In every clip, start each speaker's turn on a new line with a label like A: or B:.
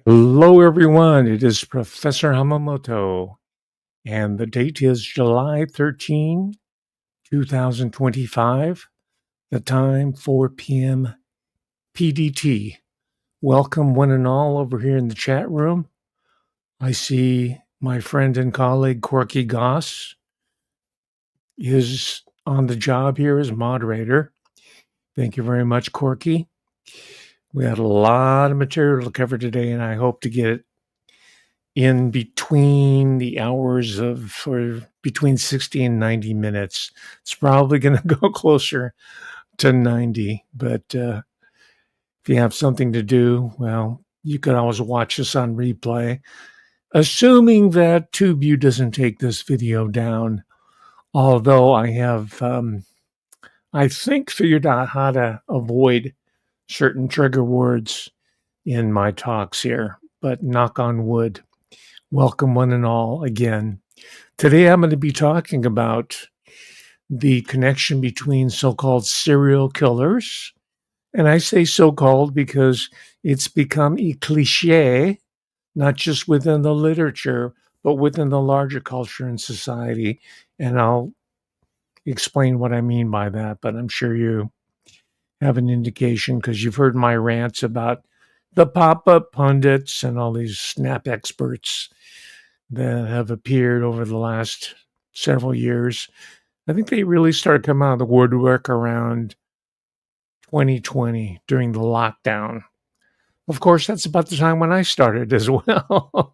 A: Hello, everyone. It is Professor Hamamoto, and the date is July 13, 2025. The time 4 p.m. PDT. Welcome, one and all, over here in the chat room. I see my friend and colleague Corky Goss is on the job here as moderator. Thank you very much, Corky. We had a lot of material to cover today, and I hope to get it in between the hours of between 60 and 90 minutes. It's probably going to go closer to 90, but if you have something to do, well, you can always watch this on replay, assuming that TubeView doesn't take this video down. Although I have, I think, figured out how to avoid certain trigger words in my talks here, but knock on wood. Welcome, one and all, again. Today I'm going to be talking about the connection between so-called serial killers. And I say so-called because it's become a cliche, not just within the literature, but within the larger culture and society. And I'll explain what I mean by that, but I'm sure you have an indication because you've heard my rants about the pop-up pundits and all these snap experts that have appeared over the last several years. I think they really started coming out of the woodwork around 2020 during the lockdown. Of course, that's about the time when I started as well.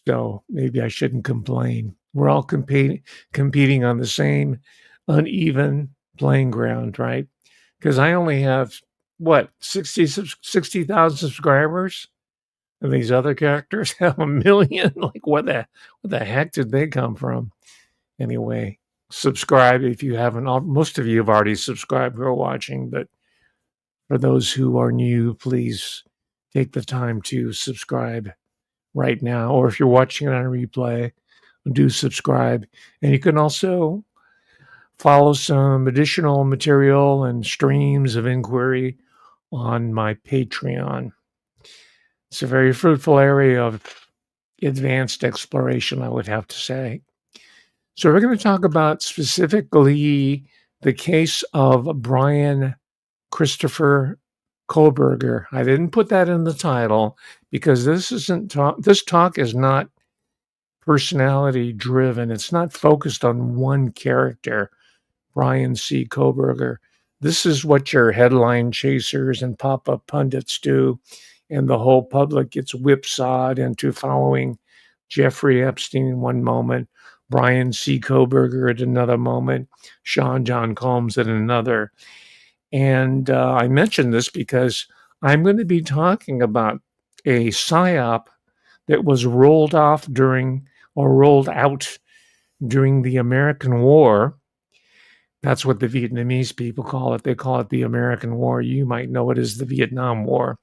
A: So maybe I shouldn't complain. We're all competing on the same uneven playing ground, right? Because I only have, 60,000 subscribers? And these other characters have 1 million. Like, what the heck did they come from? Anyway, subscribe if you haven't. Most of you have already subscribed who are watching, but for those who are new, please take the time to subscribe right now. Or if you're watching it on a replay, do subscribe. And you can also follow some additional material and streams of inquiry on my Patreon. It's a very fruitful area of advanced exploration, I would have to say. So we're going to talk about specifically the case of Bryan Christopher Kohberger. I didn't put that in the title because this talk is not personality driven. It's not focused on one character, Bryan C. Kohberger. This is what your headline chasers and pop-up pundits do, and the whole public gets whipsawed into following Jeffrey Epstein in one moment, Bryan C. Kohberger at another moment, Sean John Combs at another. And I mention this because I'm going to be talking about a PSYOP that was rolled out during the American War. That's what the Vietnamese people call it. They call it the American War. You might know it as the Vietnam War.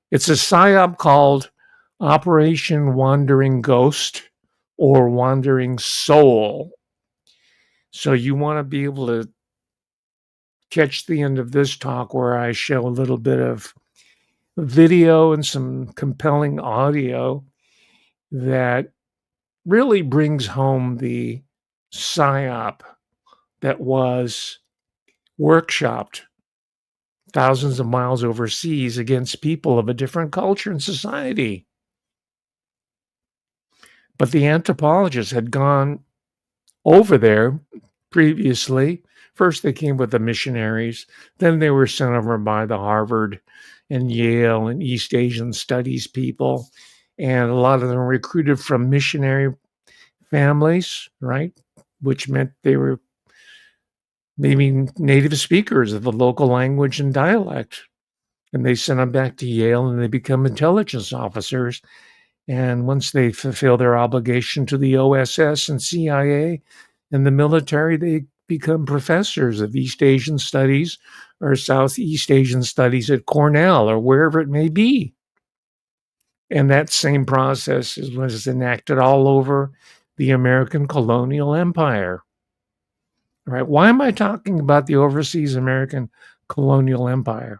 A: It's a PSYOP called Operation Wandering Ghost or Wandering Soul. So you want to be able to catch the end of this talk where I show a little bit of video and some compelling audio that really brings home the PSYOP that was workshopped thousands of miles overseas against people of a different culture and society. But the anthropologists had gone over there previously. First, they came with the missionaries. Then they were sent over by the Harvard and Yale and East Asian Studies people. And a lot of them recruited from missionary families, right? Which meant they were maybe native speakers of the local language and dialect. And they sent them back to Yale and they become intelligence officers. And once they fulfill their obligation to the OSS and CIA and the military, they become professors of East Asian Studies or Southeast Asian Studies at Cornell or wherever it may be. And that same process was enacted all over the American colonial empire. All right, why am I talking about the overseas American colonial empire?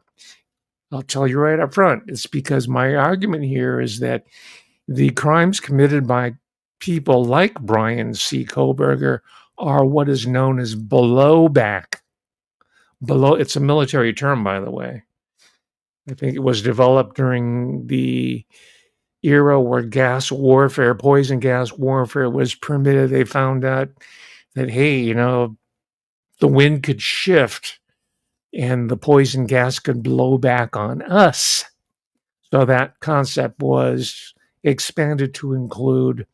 A: I'll tell you right up front. It's because my argument here is that the crimes committed by people like Bryan C. Kohberger are what is known as blowback. It's a military term, by the way. I think it was developed during the era where gas warfare, poison gas warfare was permitted. They found out that, hey, the wind could shift and the poison gas could blow back on us. So that concept was expanded to include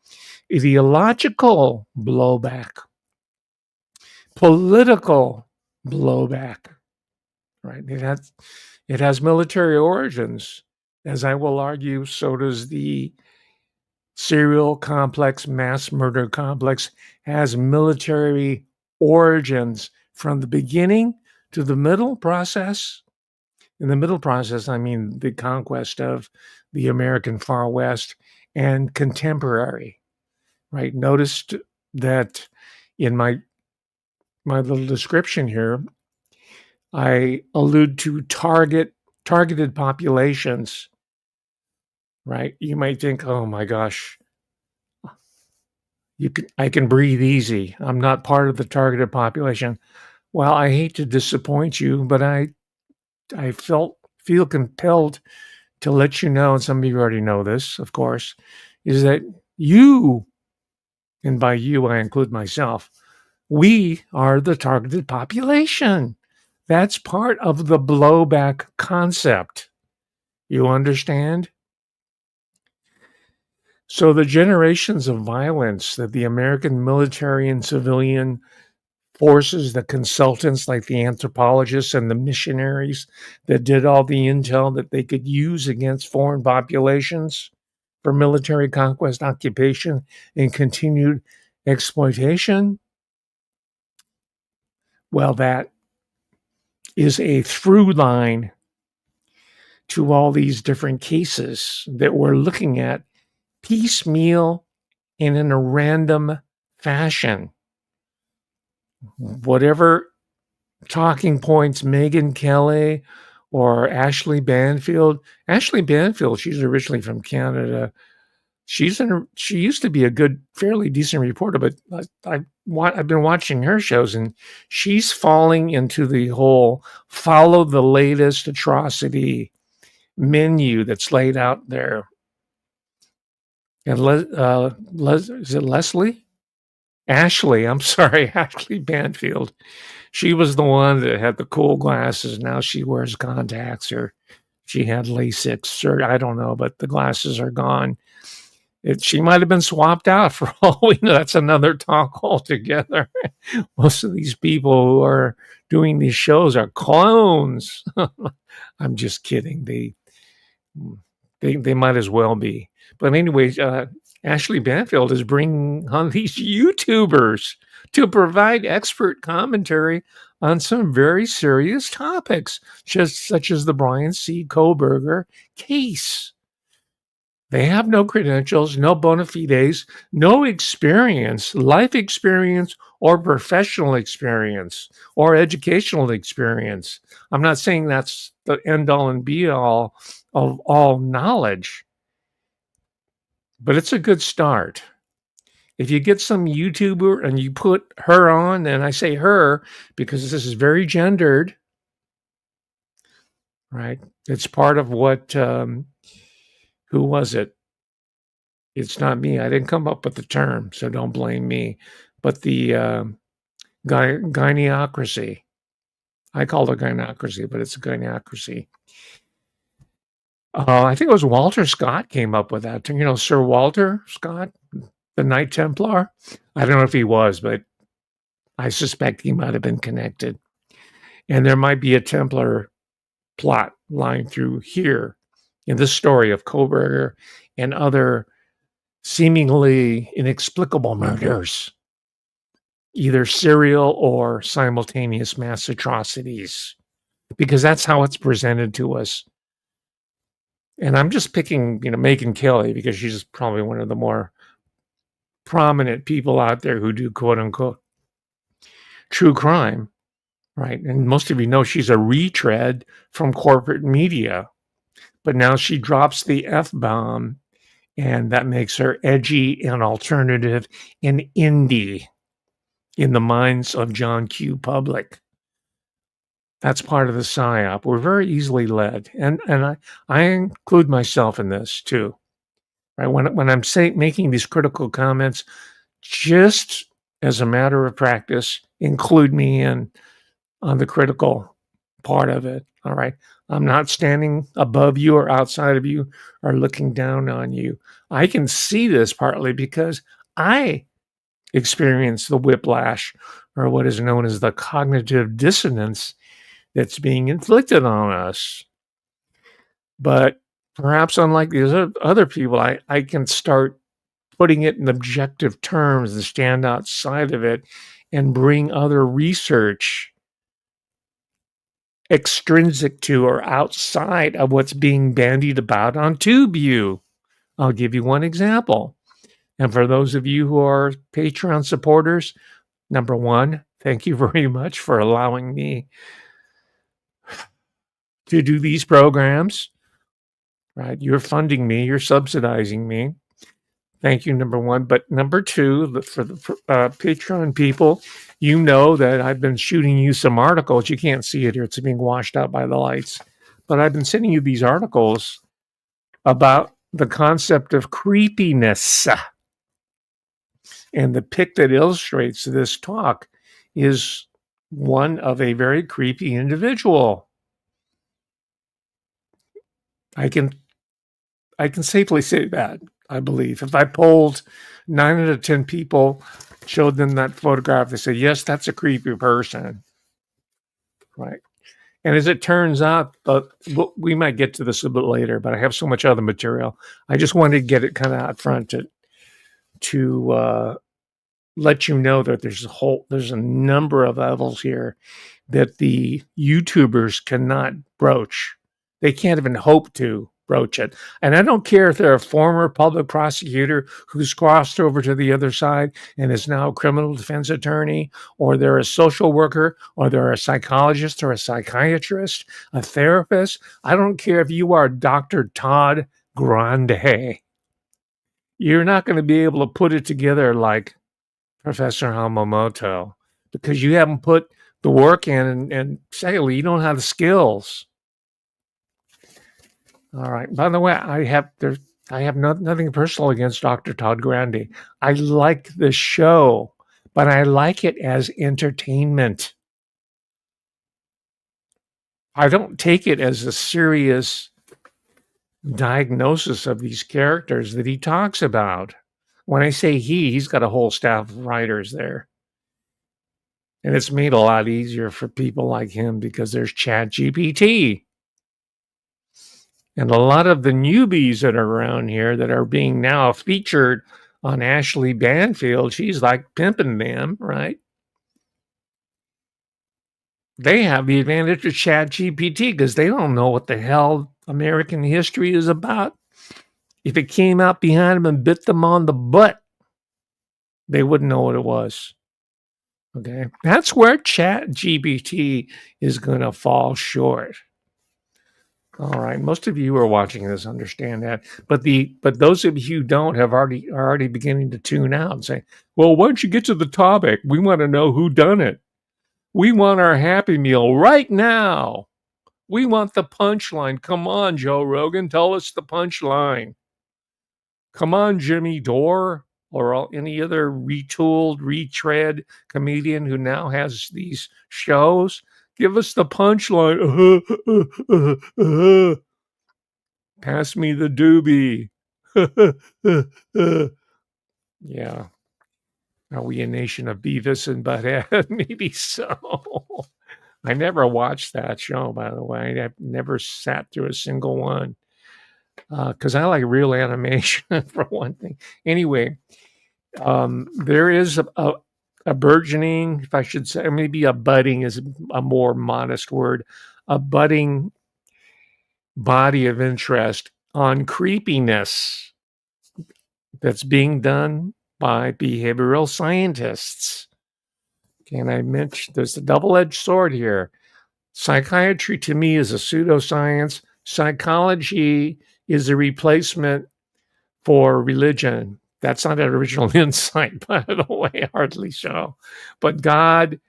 A: ideological blowback, political blowback, right? It has military origins. As I will argue, so does the serial complex, mass murder complex, has military origins from the beginning to the middle process. In the middle process, I mean the conquest of the American Far West and contemporary, right? Noticed that in my little description here, I allude to targeted populations, right? You might think, oh my gosh, I can breathe easy. I'm not part of the targeted population. Well, I hate to disappoint you, but I feel compelled to let you know, and some of you already know this, of course, is that you, and by you I include myself, we are the targeted population. That's part of the blowback concept. You understand? So the generations of violence that the American military and civilian forces, the consultants like the anthropologists and the missionaries that did all the intel that they could use against foreign populations for military conquest, occupation, and continued exploitation, well, that is a through line to all these different cases that we're looking at piecemeal and in a random fashion. Whatever talking points Megyn Kelly or Ashley Banfield, she's originally from Canada. She used to be a good, fairly decent reporter, but I've been watching her shows, and she's falling into the whole follow the latest atrocity menu that's laid out there. And is it Leslie? Ashley, I'm sorry, Ashley Banfield. She was the one that had the cool glasses. Now she wears contacts, or she had LASIK, or I don't know, but the glasses are gone. She might have been swapped out for all we know. That's another talk altogether. Most of these people who are doing these shows are clones. I'm just kidding. They might as well be. But anyways, Ashley Banfield is bringing on these YouTubers to provide expert commentary on some very serious topics, just such as the Bryan C. Kohberger case. They have no credentials, no bona fides, no experience, life experience, or professional experience, or educational experience. I'm not saying that's the end all and be all of all knowledge, but it's a good start. If you get some YouTuber and you put her on, and I say her because this is very gendered, right? It's part of what, who was it? It's not me. I didn't come up with the term, so don't blame me. But the gyneocracy. I call it gyneocracy, but it's a gyneocracy. I think it was Walter Scott came up with that. Sir Walter Scott, the Knight Templar. I don't know if he was, but I suspect he might have been connected. And there might be a Templar plot line through here in this story of Kohberger and other seemingly inexplicable murders, either serial or simultaneous mass atrocities, because that's how it's presented to us. And I'm just picking, Megyn Kelly because she's probably one of the more prominent people out there who do quote unquote true crime, right? And most of you know she's a retread from corporate media, but now she drops the F-bomb, and that makes her edgy and alternative and indie in the minds of John Q. Public. That's part of the psyop. We're very easily led, and I include myself in this too. Right? When I'm making these critical comments, just as a matter of practice, include me in on the critical part of it. All right. I'm not standing above you or outside of you or looking down on you. I can see this partly because I experience the whiplash, or what is known as the cognitive dissonance, that's being inflicted on us. But perhaps unlike these other people, I can start putting it in objective terms and stand outside of it and bring other research extrinsic to or outside of what's being bandied about on TubeView. I'll give you one example. And for those of you who are Patreon supporters, number one, thank you very much for allowing me to do these programs. Right? You're funding me, you're subsidizing me. Thank you, number one. But number two, for the Patreon people, you know that I've been shooting you some articles. You can't see it here, it's being washed out by the lights. But I've been sending you these articles about the concept of creepiness. And the pic that illustrates this talk is one of a very creepy individual. I can safely say that, I believe. If I polled 9 out of 10 people, showed them that photograph, they said, yes, that's a creepy person. Right. And as it turns out, we might get to this a bit later, but I have so much other material. I just wanted to get it kind of out front to let you know that there's a number of levels here that the YouTubers cannot broach. They can't even hope to broach it. And I don't care if they're a former public prosecutor who's crossed over to the other side and is now a criminal defense attorney, or they're a social worker, or they're a psychologist or a psychiatrist, a therapist. I don't care if you are Dr. Todd Grande. You're not going to be able to put it together like Professor Hamamoto because you haven't put the work in, and secondly, you don't have the skills. All right. By the way, I have nothing personal against Dr. Todd Grande. I like the show, but I like it as entertainment. I don't take it as a serious diagnosis of these characters that he talks about. When I say he's got a whole staff of writers there. And it's made a lot easier for people like him because there's ChatGPT. And a lot of the newbies that are around here that are being now featured on Ashley Banfield, she's like pimping them, right? They have the advantage of ChatGPT because they don't know what the hell American history is about. If it came out behind them and bit them on the butt, they wouldn't know what it was. Okay, that's where ChatGPT is going to fall short. All right, most of you who are watching this understand that, but those of you who don't are already beginning to tune out and say, "Well, why don't you get to the topic? We want to know who done it. We want our Happy Meal right now. We want the punchline. Come on, Joe Rogan, tell us the punchline. Come on, Jimmy Dore, or any other retooled, retread comedian who now has these shows. Give us the punchline. Pass me the doobie. Yeah. Are we a nation of Beavis and Butthead? Maybe so. I never watched that show, by the way. I've never sat through a single one because I like real animation, for one thing. Anyway, there is a burgeoning, if I should say, maybe a budding is a more modest word, a budding body of interest on creepiness that's being done by behavioral scientists. And I mentioned there's a double-edged sword here. Psychiatry to me is a pseudoscience. Psychology is a replacement for religion. That's not an original insight, by the way, hardly so. But God,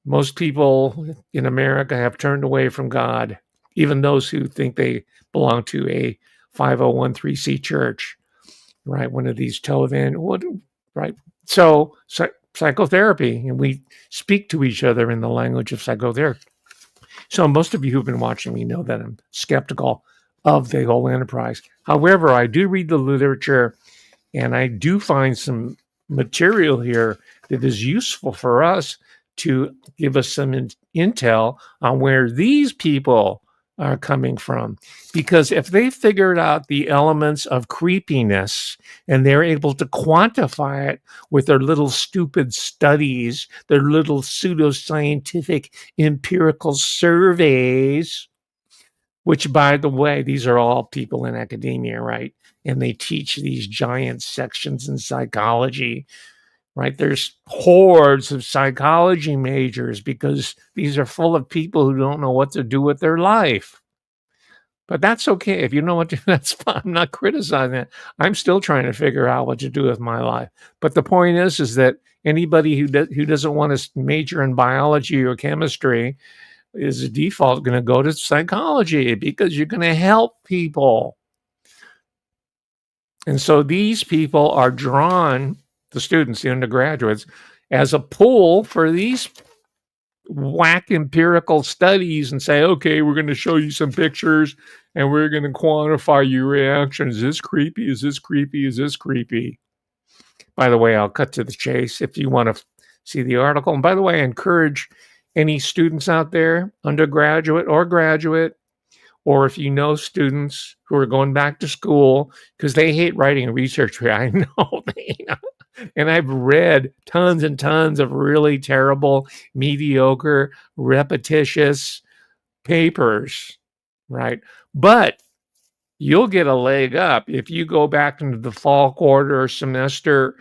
A: most people in America have turned away from God, even those who think they belong to a 5013C church, right? One of these right? So psychotherapy, and we speak to each other in the language of psychotherapy. So most of you who've been watching me know that I'm skeptical of the whole enterprise. However, I do read the literature, and I do find some material here that is useful for us to give us some intel on where these people are coming from. Because if they figured out the elements of creepiness and they're able to quantify it with their little stupid studies, their little pseudoscientific empirical surveys, which, by the way, these are all people in academia, right? And they teach these giant sections in psychology, right? There's hordes of psychology majors because these are full of people who don't know what to do with their life. But that's okay. If you know what to do, that's fine. I'm not criticizing it. I'm still trying to figure out what to do with my life. But the point is that anybody who doesn't want to major in biology or chemistry is a default going to go to psychology because you're going to help people. And so these people are drawn, the students, the undergraduates, as a pool for these whack empirical studies and say, okay, we're going to show you some pictures and we're going to quantify your reaction. Is this creepy? Is this creepy? Is this creepy? By the way, I'll cut to the chase if you want to see the article. And by the way, I encourage any students out there, undergraduate or graduate, or if you know students who are going back to school, because they hate writing research. I know. And I've read tons and tons of really terrible, mediocre, repetitious papers, right? But you'll get a leg up if you go back into the fall quarter or semester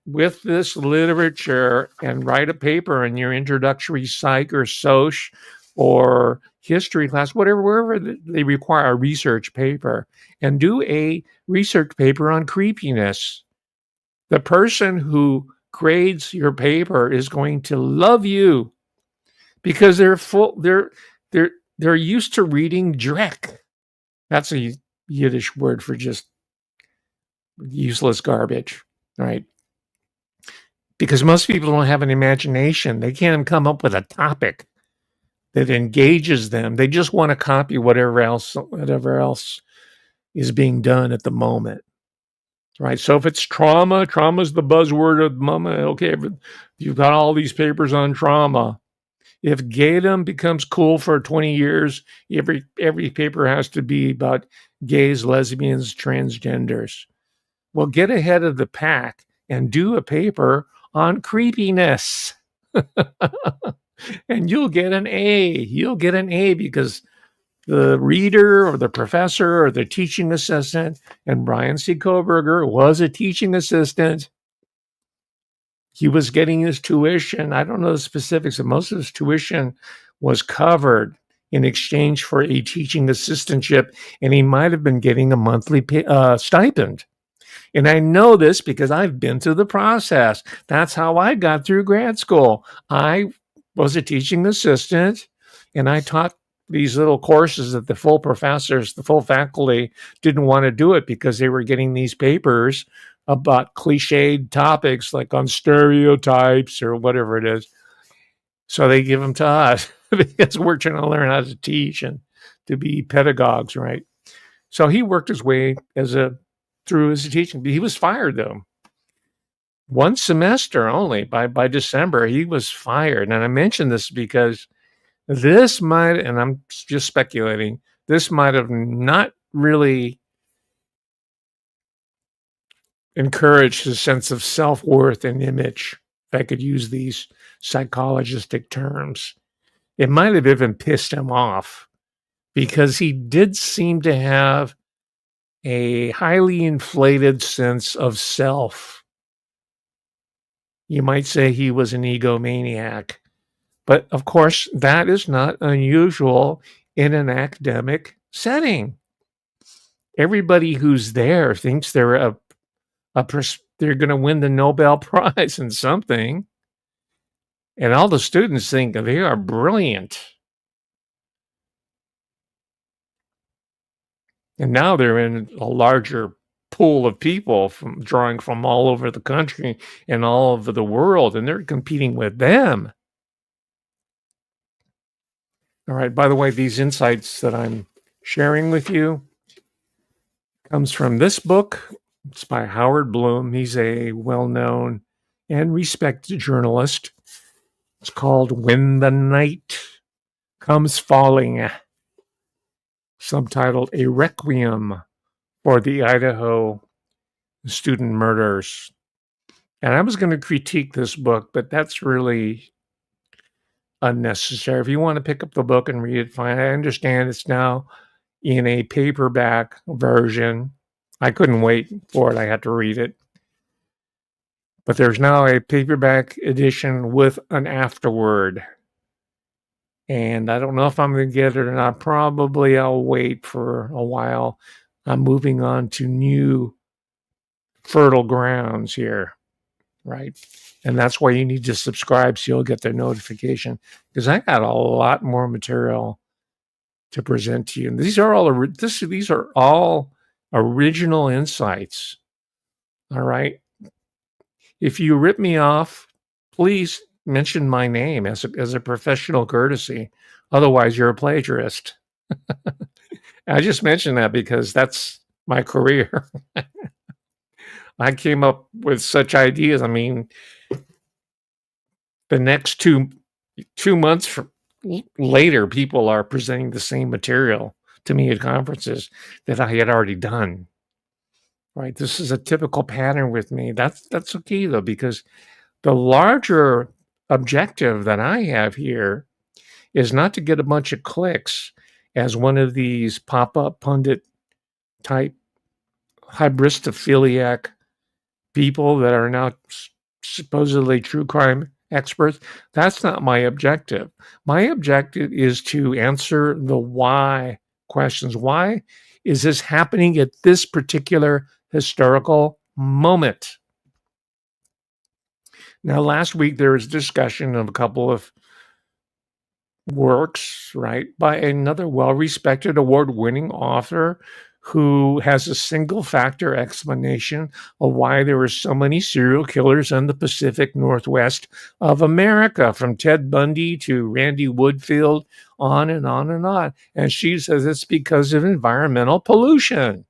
A: with this literature and write a paper in your introductory psych or soc or history class, wherever they require a research paper, and do a research paper on creepiness. The person who grades your paper is going to love you because they're used to reading dreck. That's a Yiddish word for just useless garbage, right? Because most people don't have an imagination. They can't even come up with a topic that engages them. They just want to copy whatever else is being done at the moment, right? So if it's trauma's the buzzword of the moment. Okay, you've got all these papers on trauma. If gaydom becomes cool for 20 years, every paper has to be about gays, lesbians, transgenders. Well, get ahead of the pack and do a paper on creepiness. And you'll get an A. You'll get an A because the reader or the professor or the teaching assistant, and Bryan C. Kohberger was a teaching assistant. He was getting his tuition. I don't know the specifics, but most of his tuition was covered in exchange for a teaching assistantship, and he might have been getting a monthly stipend. And I know this because I've been through the process. That's how I got through grad school. I was a teaching assistant, and I taught these little courses that the full professors, the full faculty didn't want to do it because they were getting these papers about cliched topics like on stereotypes or whatever it is. So they give them to us because we're trying to learn how to teach and to be pedagogues, right? So he worked his way through his teaching. He was fired though. One semester only. By December, he was fired. And I mention this because this might, and I'm just speculating, this might have not really encouraged his sense of self-worth and image, if I could use these psychologistic terms. It might have even pissed him off because he did seem to have a highly inflated sense of self. You might say he was an egomaniac. But of course, that is not unusual in an academic setting. Everybody who's there thinks they're they're going to win the Nobel Prize in something. And all the students think they are brilliant. And now they're in a larger pool of people drawing from all over the country and all over the world, and they're competing with them. All right, by the way, these insights that I'm sharing with you comes from this book. It's by Howard Bloom. He's a well-known and respected journalist. It's called When the Night Comes Falling, subtitled A Requiem for the Idaho Student Murders. And I was going to critique this book, but that's really unnecessary. If you want to pick up the book and read it, fine. I understand it's now in a paperback version. I couldn't wait for it. I had to read it. But there's now a paperback edition with an afterword. And I don't know if I'm going to get it or not. Probably I'll wait for a while. I'm moving on to new fertile grounds here, right? And that's why you need to subscribe so you'll get their notification, because I got a lot more material to present to you. And these are all original insights. All right. If you rip me off, please mention my name as a professional courtesy. Otherwise, you're a plagiarist. I just mentioned that because that's my career. I came up with such ideas. I mean, the next two months later, people are presenting the same material to me at conferences that I had already done. Right? This is a typical pattern with me. That's okay though, because the larger objective that I have here is not to get a bunch of clicks as one of these pop-up pundit type hybristophiliac people that are now supposedly true crime experts. That's not my objective. My objective is to answer the why questions. Why is this happening at this particular historical moment? Now, last week there was discussion of a couple of works, right, by another well-respected award-winning author who has a single factor explanation of why there were so many serial killers in the Pacific Northwest of America, from Ted Bundy to Randy Woodfield, on and on and on. And she says it's because of environmental pollution.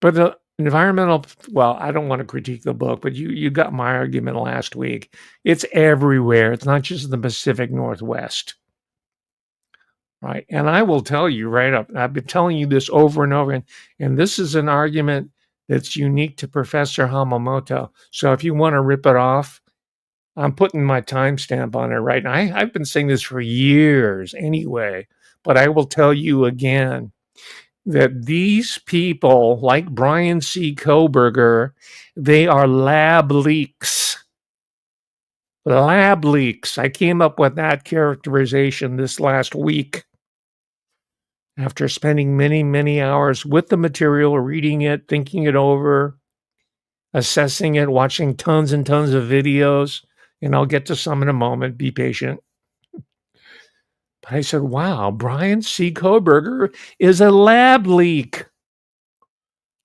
A: But the well, I don't want to critique the book, but you got my argument last week. It's everywhere. It's not just the Pacific Northwest. Right. And I will tell you right up, I've been telling you this over and over, and this is an argument that's unique to Professor Hamamoto. So if you want to rip it off, I'm putting my timestamp on it right now. I've been saying this for years anyway, but I will tell you again that these people, like Bryan C. Kohberger, they are lab leaks. Lab leaks. I came up with that characterization this last week after spending many, many hours with the material, reading it, thinking it over, assessing it, watching tons and tons of videos. And I'll get to some in a moment. Be patient. But I said, wow, Bryan C. Kohberger is a lab leak.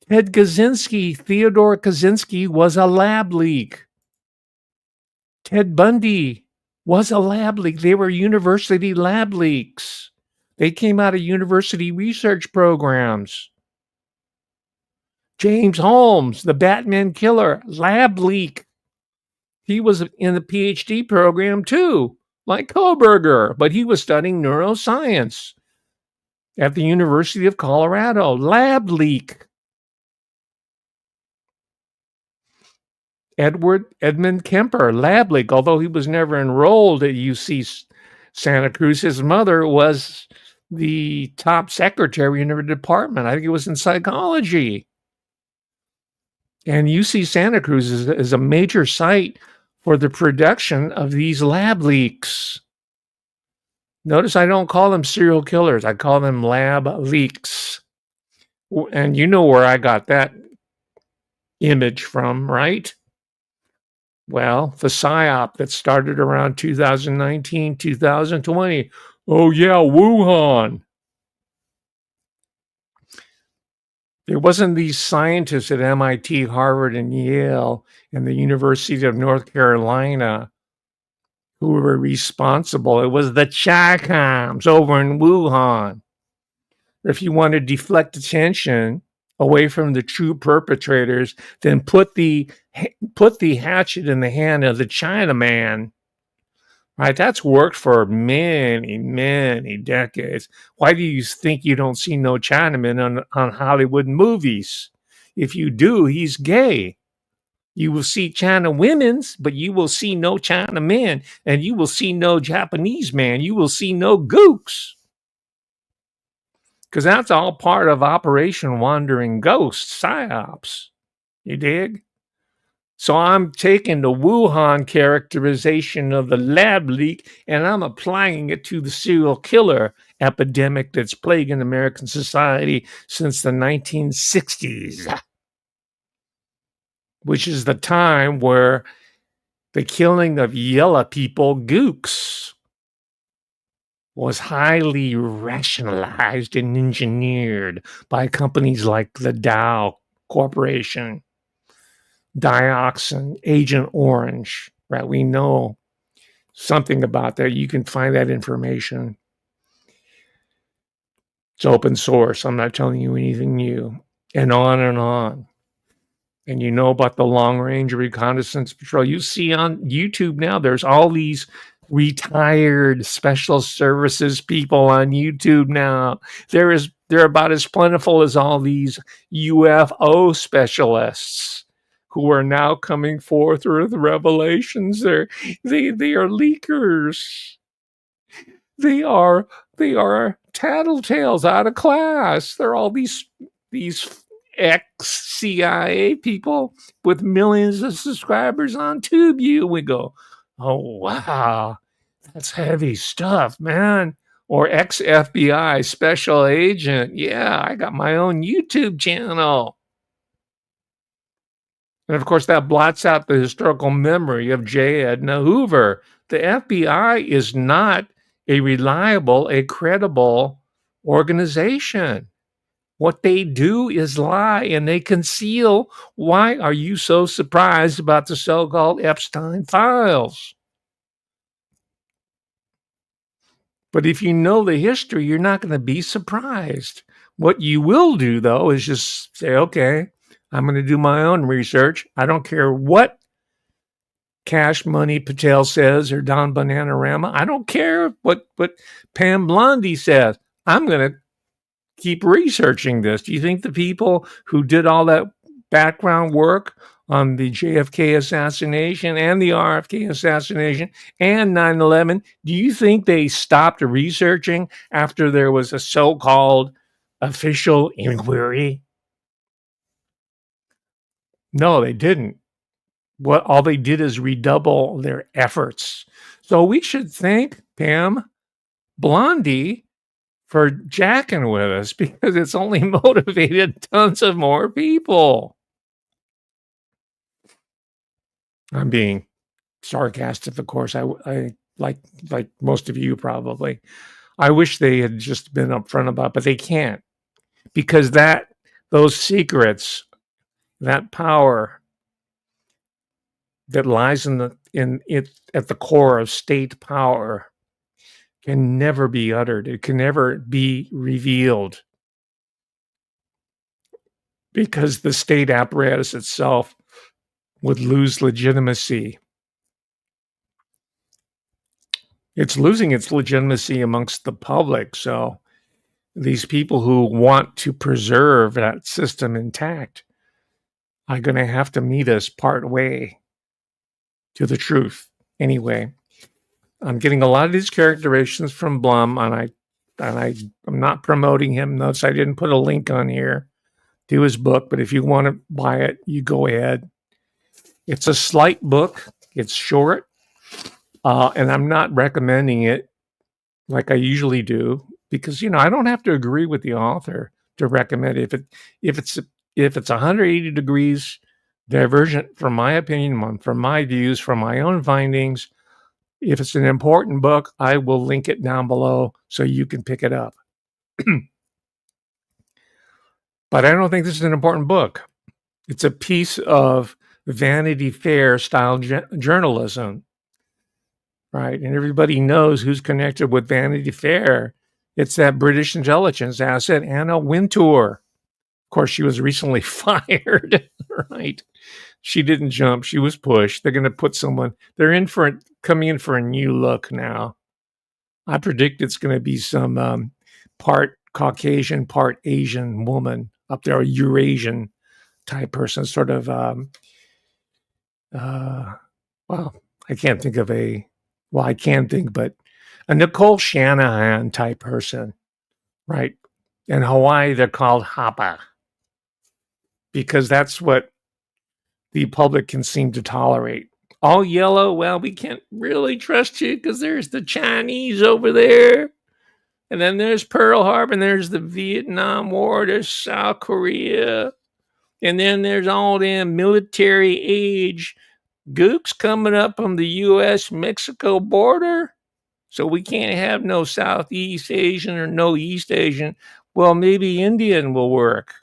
A: Ted Kaczynski, Theodore Kaczynski, was a lab leak. Ted Bundy was a lab leak. They were university lab leaks. They came out of university research programs. James Holmes, the Batman killer, lab leak. He was in the PhD program too, like Kohberger, but he was studying neuroscience at the University of Colorado. Lab leak. Edmund Kemper, lab leak, although he was never enrolled at UC Santa Cruz. His mother was the top secretary in her department. I think it was in psychology. And UC Santa Cruz is a major site for the production of these lab leaks. Notice I don't call them serial killers. I call them lab leaks. And you know where I got that image from, right? Well, the PSYOP that started around 2019, 2020. Oh, yeah, Wuhan. It wasn't these scientists at MIT, Harvard, and Yale, and the University of North Carolina who were responsible. It was the Chicoms over in Wuhan. If you want to deflect attention away from the true perpetrators, then put the hatchet in the hand of the Chinaman. Right? That's worked for many, many decades. Why do you think you don't see no Chinaman on Hollywood movies? If you do, he's gay. You will see China women's, but you will see no China men, and you will see no Japanese man. You will see no gooks. Because that's all part of Operation Wandering Ghost, PSYOPs. You dig? So I'm taking the Wuhan characterization of the lab leak and I'm applying it to the serial killer epidemic that's plaguing American society since the 1960s, which is the time where the killing of yellow people, gooks, was highly rationalized and engineered by companies like the Dow Corporation, Dioxin, Agent Orange, right? We know something about that. You can find that information. It's open source. I'm not telling you anything new. And on and on. And you know about the Long Range Reconnaissance Patrol. You see on YouTube now, there's all these retired special services people on YouTube now. They're about as plentiful as all these UFO specialists who are now coming forth with revelations. They are leakers. They are tattletales out of class. They're all these ex-CIA people with millions of subscribers on TubeU. We go, oh wow, that's heavy stuff, man. Or ex-FBI special agent. Yeah, I got my own YouTube channel. And of course, that blots out the historical memory of J. Edna Hoover. The FBI is not a reliable, a credible organization. What they do is lie and they conceal. Why are you so surprised about the so-called Epstein files? But if you know the history, you're not going to be surprised. What you will do, though, is just say, okay, I'm going to do my own research. I don't care what Cash Money Patel says or Don Bananarama. I don't care what Pam Blondie says. I'm going to keep researching this. Do you think the people who did all that background work on the JFK assassination and the RFK assassination and 9/11, do you think they stopped researching after there was a so-called official inquiry? No, they didn't. What all they did is redouble their efforts. So we should thank Pam Blondie for jacking with us because it's only motivated tons of more people. I'm being sarcastic, of course. I like most of you probably. I wish they had just been upfront about, but they can't because those secrets, that power that lies at the core of state power can never be uttered. It can never be revealed because the state apparatus itself would lose legitimacy. It's losing its legitimacy amongst the public. So these people who want to preserve that system intact are going to have to meet us part way to the truth. Anyway, I'm getting a lot of these characterizations from Blum, and I'm not promoting him. Notice I didn't put a link on here to his book, but if you want to buy it, you go ahead. It's a slight book. It's short, and I'm not recommending it like I usually do because I don't have to agree with the author to recommend it. If it's 180 degrees divergent from my opinion, from my views, from my own findings, if it's an important book, I will link it down below so you can pick it up. But I don't think this is an important book. It's a piece of Vanity Fair style journalism, right? And everybody knows who's connected with Vanity Fair. It's that British intelligence asset, Anna Wintour. Of course, she was recently fired, right? She didn't jump. She was pushed. They're going to put someone, coming in for a new look now. I predict it's going to be some part Caucasian, part Asian woman up there, a Eurasian type person, sort of, well, I can't think of I can think, but a Nicole Shanahan type person, right? In Hawaii, they're called Hapa because that's what the public can seem to tolerate. All yellow, well, we can't really trust you because there's the Chinese over there. And then there's Pearl Harbor, and there's the Vietnam War, there's South Korea. And then there's all them military age gooks coming up on the U.S.-Mexico border. So we can't have no Southeast Asian or no East Asian. Well, maybe Indian will work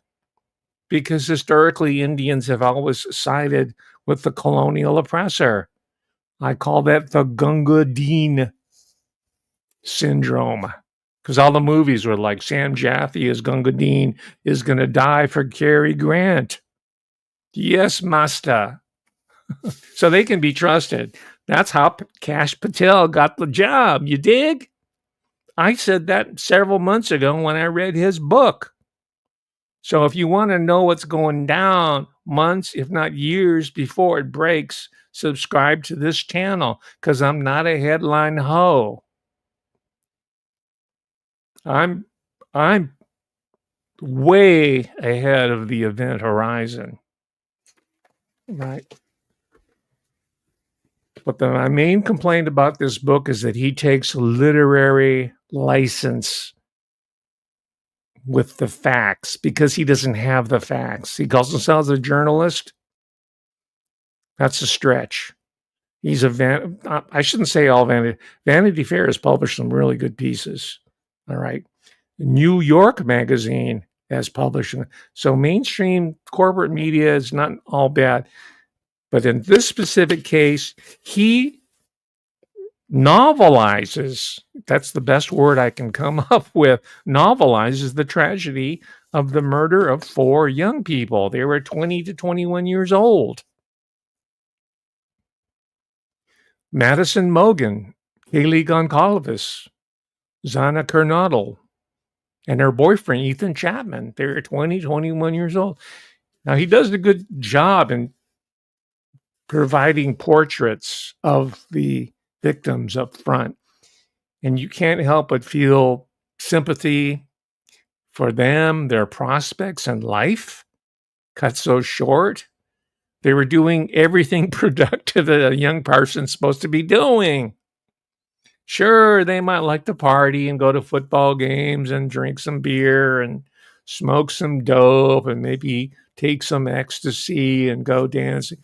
A: because historically Indians have always sided with the colonial oppressor. I call that the Gunga Din syndrome because all the movies were like Sam Jaffe as Gunga Din is going to die for Cary Grant. Yes, master. So they can be trusted. That's how Kash Patel got the job. You dig? I said that several months ago when I read his book. So if you want to know what's going down months, if not years before it breaks, subscribe to this channel because I'm not a headline hoe. I'm way ahead of the event horizon. Right. But my main complaint about this book is that he takes literary license with the facts because he doesn't have the facts. He calls himself a journalist. That's a stretch. He's I shouldn't say all Vanity Fair has published some really good pieces. All right. New York Magazine has published. So mainstream corporate media is not all bad. But in this specific case, he novelizes, that's the best word I can come up with, novelizes the tragedy of the murder of 4 young people. They were 20 to 21 years old. Madison Mogen, Kaylee Goncalves, Zana Kernodle, and her boyfriend, Ethan Chapman. They were 20, 21 years old. Now, he does a good job in providing portraits of the victims up front. And you can't help but feel sympathy for them, their prospects in life, cut so short. They were doing everything productive that a young person's supposed to be doing. Sure, they might like to party and go to football games and drink some beer and smoke some dope and maybe take some ecstasy and go dancing.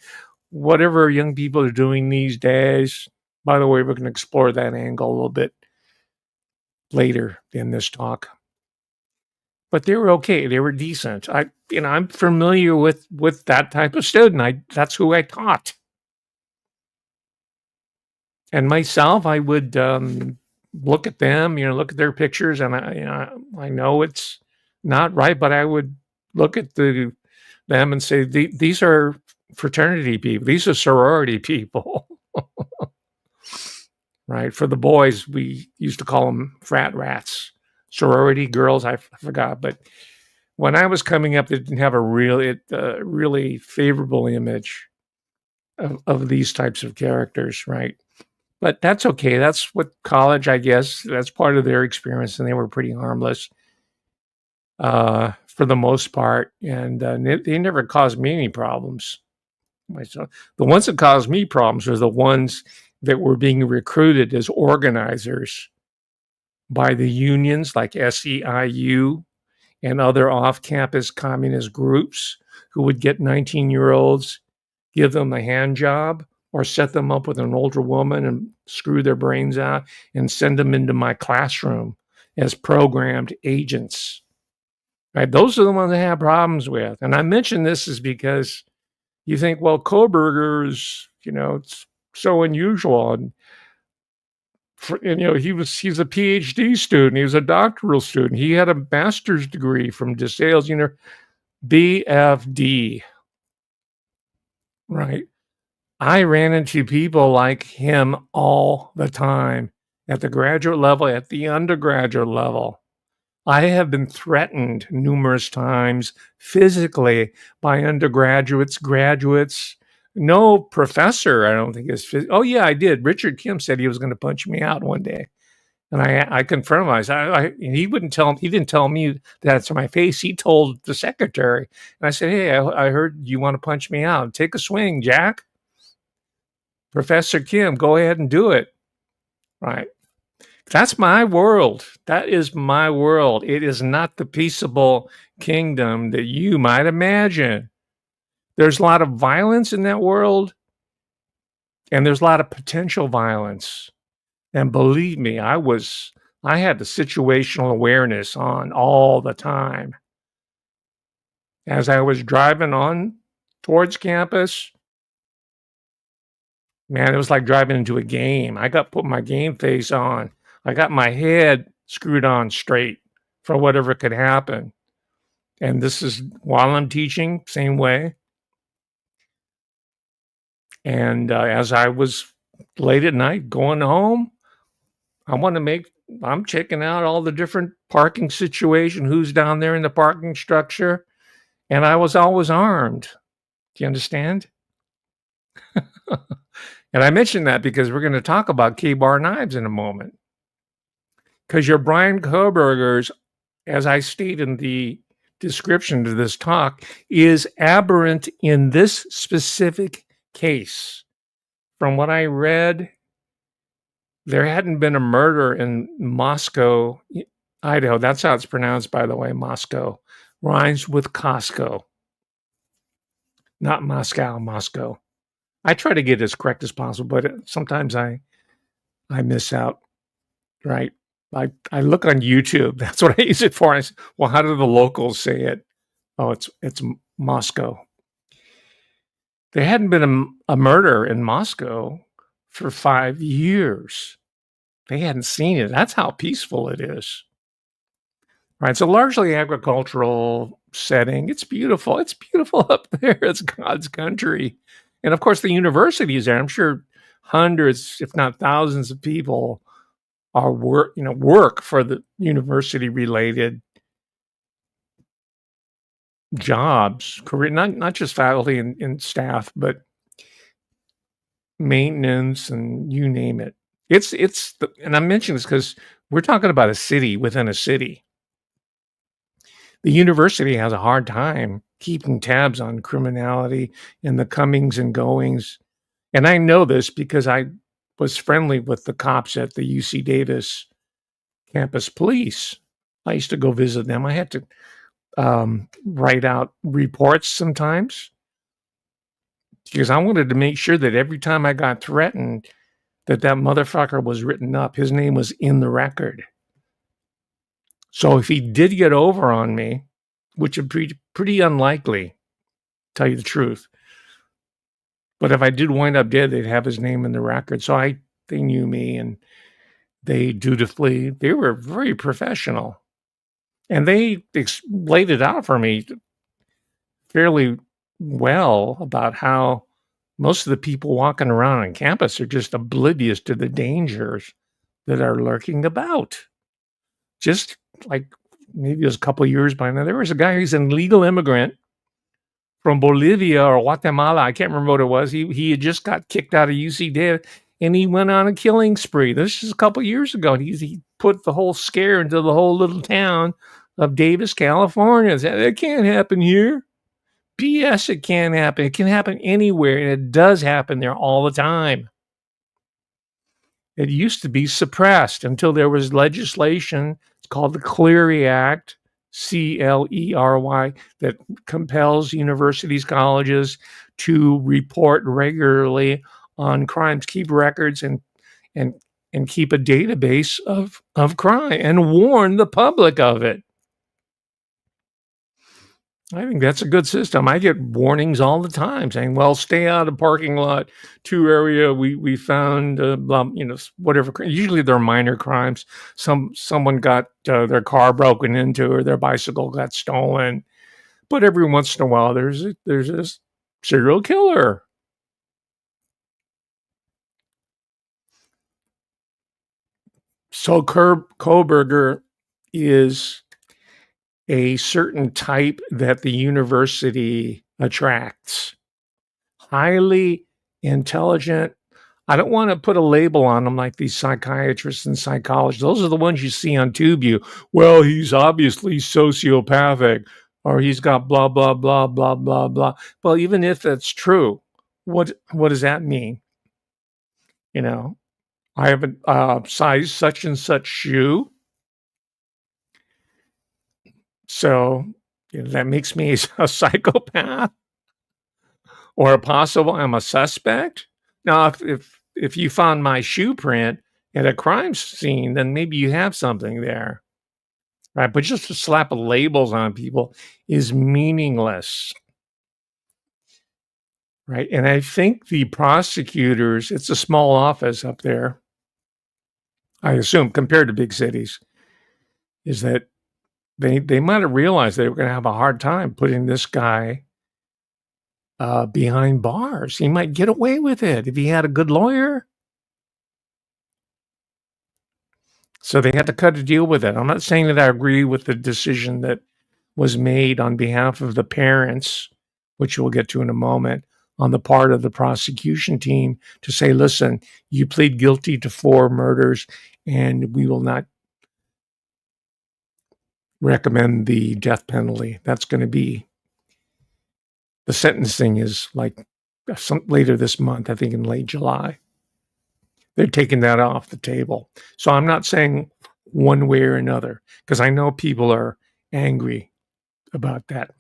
A: Whatever young people are doing these days. By the way, we're going to explore that angle a little bit later in this talk. But they were okay. They were decent. I'm familiar with that type of student. That's who I taught. And myself, I would look at them, look at their pictures, and I know it's not right, but I would look at them and say, these are fraternity people. These are sorority people. Right? For the boys, we used to call them frat rats. Sorority girls, I forgot. But when I was coming up, they didn't have a really favorable image of these types of characters, right? But that's okay. That's what college, I guess, that's part of their experience, and they were pretty harmless. for the most part, and they never caused me any problems. Myself, the ones that caused me problems are the ones that were being recruited as organizers by the unions like SEIU and other off-campus communist groups who would get 19-year-olds, give them a hand job, or set them up with an older woman and screw their brains out and send them into my classroom as programmed agents. Right? Those are the ones I have problems with. And I mention this is because you think, well, Kohberger is, it's so unusual. And he's a PhD student. He was a doctoral student. He had a master's degree from DeSales, BFD. Right. I ran into people like him all the time at the graduate level, at the undergraduate level. I have been threatened numerous times physically by undergraduates, graduates. No professor, I don't think is. Oh yeah, I did. Richard Kim said he was going to punch me out one day, and I confirmed him. He wouldn't tell. He didn't tell me that to my face. He told the secretary, and I said, "Hey, I heard you want to punch me out. Take a swing, Jack. Professor Kim, go ahead and do it." Right. That's my world. That is my world. It is not the peaceable kingdom that you might imagine. There's a lot of violence in that world, and there's a lot of potential violence. And believe me, I had the situational awareness on all the time. As I was driving on towards campus, man, it was like driving into a game. I put my game face on. I got my head screwed on straight for whatever could happen. And this is while I'm teaching, same way. And as I was late at night going home, I'm checking out all the different parking situation, who's down there in the parking structure. And I was always armed. Do you understand? And I mention that because we're going to talk about KBAR knives in a moment. Because your Bryan Kohberger's, as I state in the description to this talk, is aberrant in this specific case. From what I read, there hadn't been a murder in Moscow, Idaho. That's how it's pronounced, by the way, Moscow. Rhymes with Costco. Not Moscow, Moscow. I try to get as correct as possible, but sometimes I miss out, right? I look on YouTube. That's what I use it for. I say, well, how do the locals say it? Oh, it's Moscow. There hadn't been a murder in Moscow for 5 years. They hadn't seen it. That's how peaceful it is. Right. It's a largely agricultural setting. It's beautiful. It's beautiful up there. It's God's country. And of course, the university is there. I'm sure hundreds, if not thousands of people are work for the university related jobs, career, not just faculty and staff, but maintenance and you name it. And I mention this because we're talking about a city within a city. The university has a hard time keeping tabs on criminality and the comings and goings. And I know this because I was friendly with the cops at the UC Davis campus police. I used to go visit them. I had to write out reports sometimes because I wanted to make sure that every time I got threatened, that motherfucker was written up. His name was in the record. So if he did get over on me, which would be pretty unlikely, tell you the truth, but if I did wind up dead, they'd have his name in the record. So they knew me, and they dutifully, they were very professional. And they laid it out for me fairly well about how most of the people walking around on campus are just oblivious to the dangers that are lurking about. Just like maybe it was a couple of years by now, there was a guy who's an illegal immigrant from Bolivia or Guatemala. I can't remember what it was. He had just got kicked out of UC Davis, and he went on a killing spree. This is a couple of years ago. He put the whole scare into the whole little town of Davis, California. That can't happen here. BS, it can't happen. It can happen anywhere, and it does happen there all the time. It used to be suppressed until there was legislation. It's called the Clery Act, Clery, that compels universities, colleges to report regularly on crimes, keep records, and and keep a database of crime and warn the public of it. I think that's a good system. I get warnings all the time saying, "Well, stay out of parking lot 2 area. We found whatever. Usually they're minor crimes. Someone got their car broken into or their bicycle got stolen. But every once in a while, there's this serial killer." So Kohberger is a certain type that the university attracts. Highly intelligent. I don't want to put a label on them like these psychiatrists and psychologists. Those are the ones you see on TubeView. Well, he's obviously sociopathic, or he's got blah, blah, blah, blah, blah, blah. Well, even if that's true, what does that mean? You know, I have a size such and such shoe. So that makes me a psychopath or I'm a suspect. Now, if you found my shoe print at a crime scene, then maybe you have something there, right? But just to slap labels on people is meaningless, right? And I think the prosecutors, it's a small office up there, I assume, compared to big cities, is that they might have realized they were going to have a hard time putting this guy behind bars. He might get away with it if he had a good lawyer. So they had to cut a deal with it. I'm not saying that I agree with the decision that was made on behalf of the parents, which we'll get to in a moment, on the part of the prosecution team to say, listen, you plead guilty to 4 murders and we will not recommend the death penalty. That's going to be, the sentencing is like later this month, I think in late July. They're taking that off the table. So I'm not saying one way or another, because I know people are angry about that.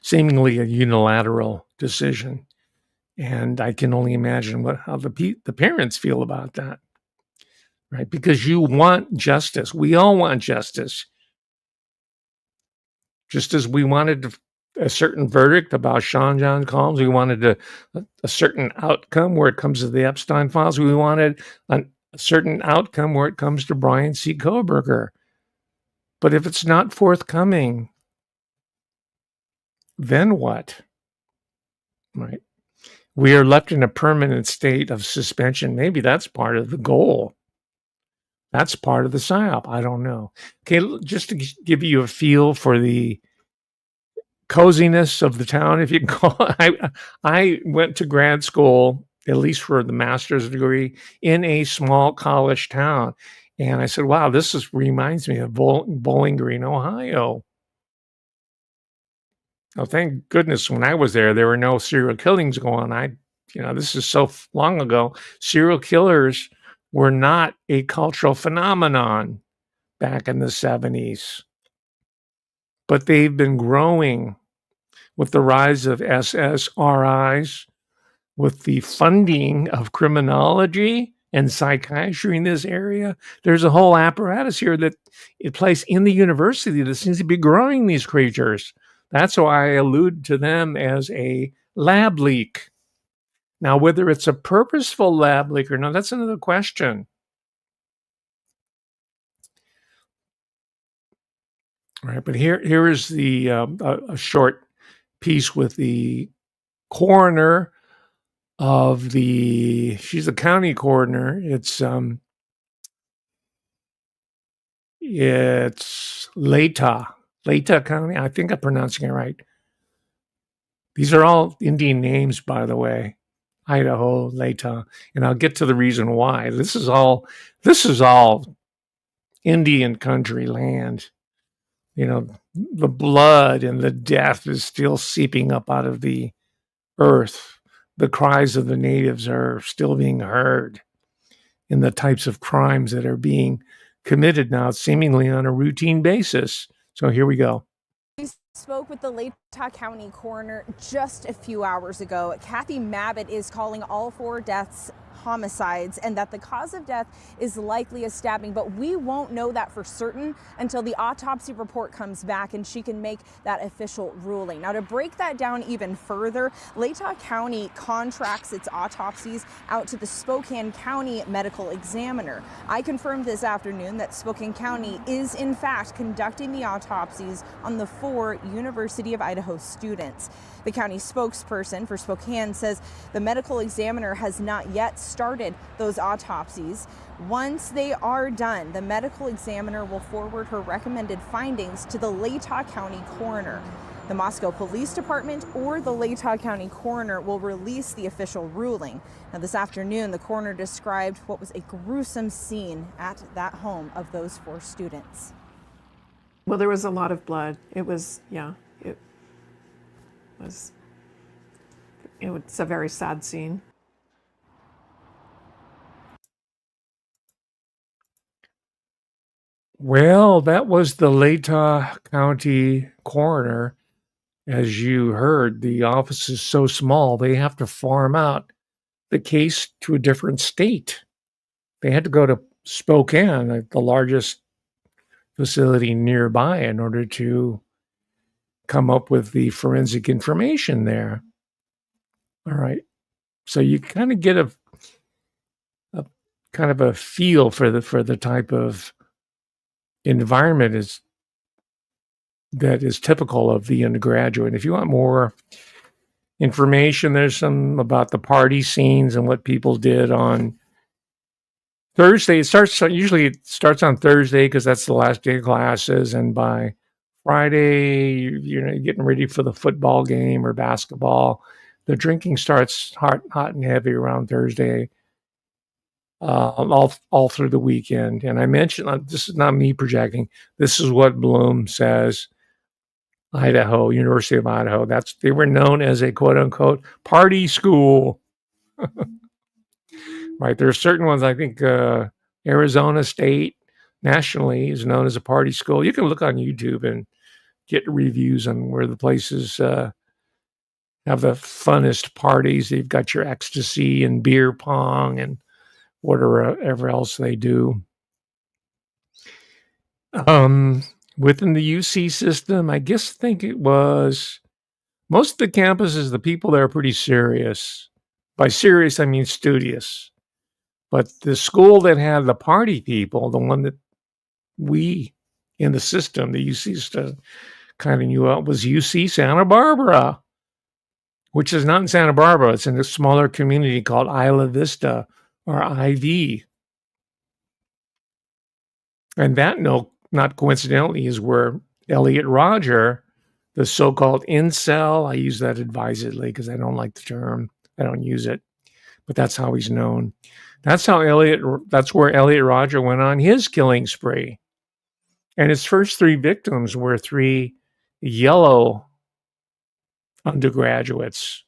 A: Seemingly a unilateral decision. And I can only imagine how the parents feel about that, right? Because you want justice. We all want justice. Just as we wanted a certain verdict about Sean John Combs, we wanted a certain outcome where it comes to the Epstein files. We wanted a certain outcome where it comes to Bryan C. Kohberger. But if it's not forthcoming, then what? Right? We are left in a permanent state of suspension. Maybe that's part of the goal. That's part of the PSYOP. I don't know. Okay, just to give you a feel for the coziness of the town, if you can call it. I went to grad school, at least for the master's degree, in a small college town. And I said, wow, this reminds me of Bowling Green, Ohio. Oh, thank goodness when I was there were no serial killings going on. This is so long ago. Serial killers were not a cultural phenomenon back in the 70s. But they've been growing with the rise of SSRIs, with the funding of criminology and psychiatry in this area. There's a whole apparatus here that it plays in the university that seems to be growing these creatures. That's why I allude to them as a lab leak. Now, whether it's a purposeful lab leak or not, that's another question. All right, but here is the a short piece with the coroner of she's a county coroner. It's Latah County. I think I'm pronouncing it right. These are all Indian names, by the way. Idaho, Latah, and I'll get to the reason why. This is all Indian country land. the blood and the death is still seeping up out of the earth. The cries of the natives are still being heard in the types of crimes that are being committed now, seemingly on a routine basis. So here we go.
B: We spoke with the Latah County coroner just a few hours ago. Kathy Mabbitt is calling all 4 deaths homicides and that the cause of death is likely a stabbing, but we won't know that for certain until the autopsy report comes back and she can make that official ruling. Now, to break that down even further, Latah County contracts its autopsies out to the Spokane County medical examiner. I confirmed this afternoon that Spokane County is in fact conducting the autopsies on the 4 University of Idaho students. The county spokesperson for Spokane says the medical examiner has not yet started those autopsies. Once they are done, the medical examiner will forward her recommended findings to the Latah County coroner. The Moscow Police Department or the Latah County coroner will release the official ruling. Now, this afternoon, the coroner described what was a gruesome scene at that home of those 4 students.
C: Well, there was a lot of blood. It's a very sad scene.
A: Well, that was the Latah County coroner. As you heard, the office is so small, they have to farm out the case to a different state. They had to go to Spokane, the largest facility nearby, in order to come up with the forensic information there. All right. So you kind of get a kind of a feel for the type of environment that is typical of the undergraduate. If you want more information, there's some about the party scenes and what people did on Thursday. Usually it starts on Thursday because that's the last day of classes, and by Friday, you're getting ready for the football game or basketball. The drinking starts hot and heavy around Thursday, all through the weekend. And I mentioned, this is not me projecting. This is what Bloom says. Idaho, University of Idaho. They were known as a quote unquote party school. Right. There are certain ones. I think Arizona State nationally is known as a party school. You can look on YouTube and get reviews on where the places have the funnest parties. They've got your ecstasy and beer pong and whatever else they do. Within the UC system, I think it was most of the campuses, the people there are pretty serious. By serious, I mean studious. But the school that had the party people, the one that we in the system, the UC system, kind of knew about, was UC Santa Barbara, which is not in Santa Barbara. It's in a smaller community called Isla Vista, or IV. And that, not coincidentally, is where Elliot Rodger, the so-called incel, I use that advisedly because I don't like the term. I don't use it, but that's how he's known. That's where Elliot Rodger went on his killing spree. And his first 3 victims were 3 yellow undergraduates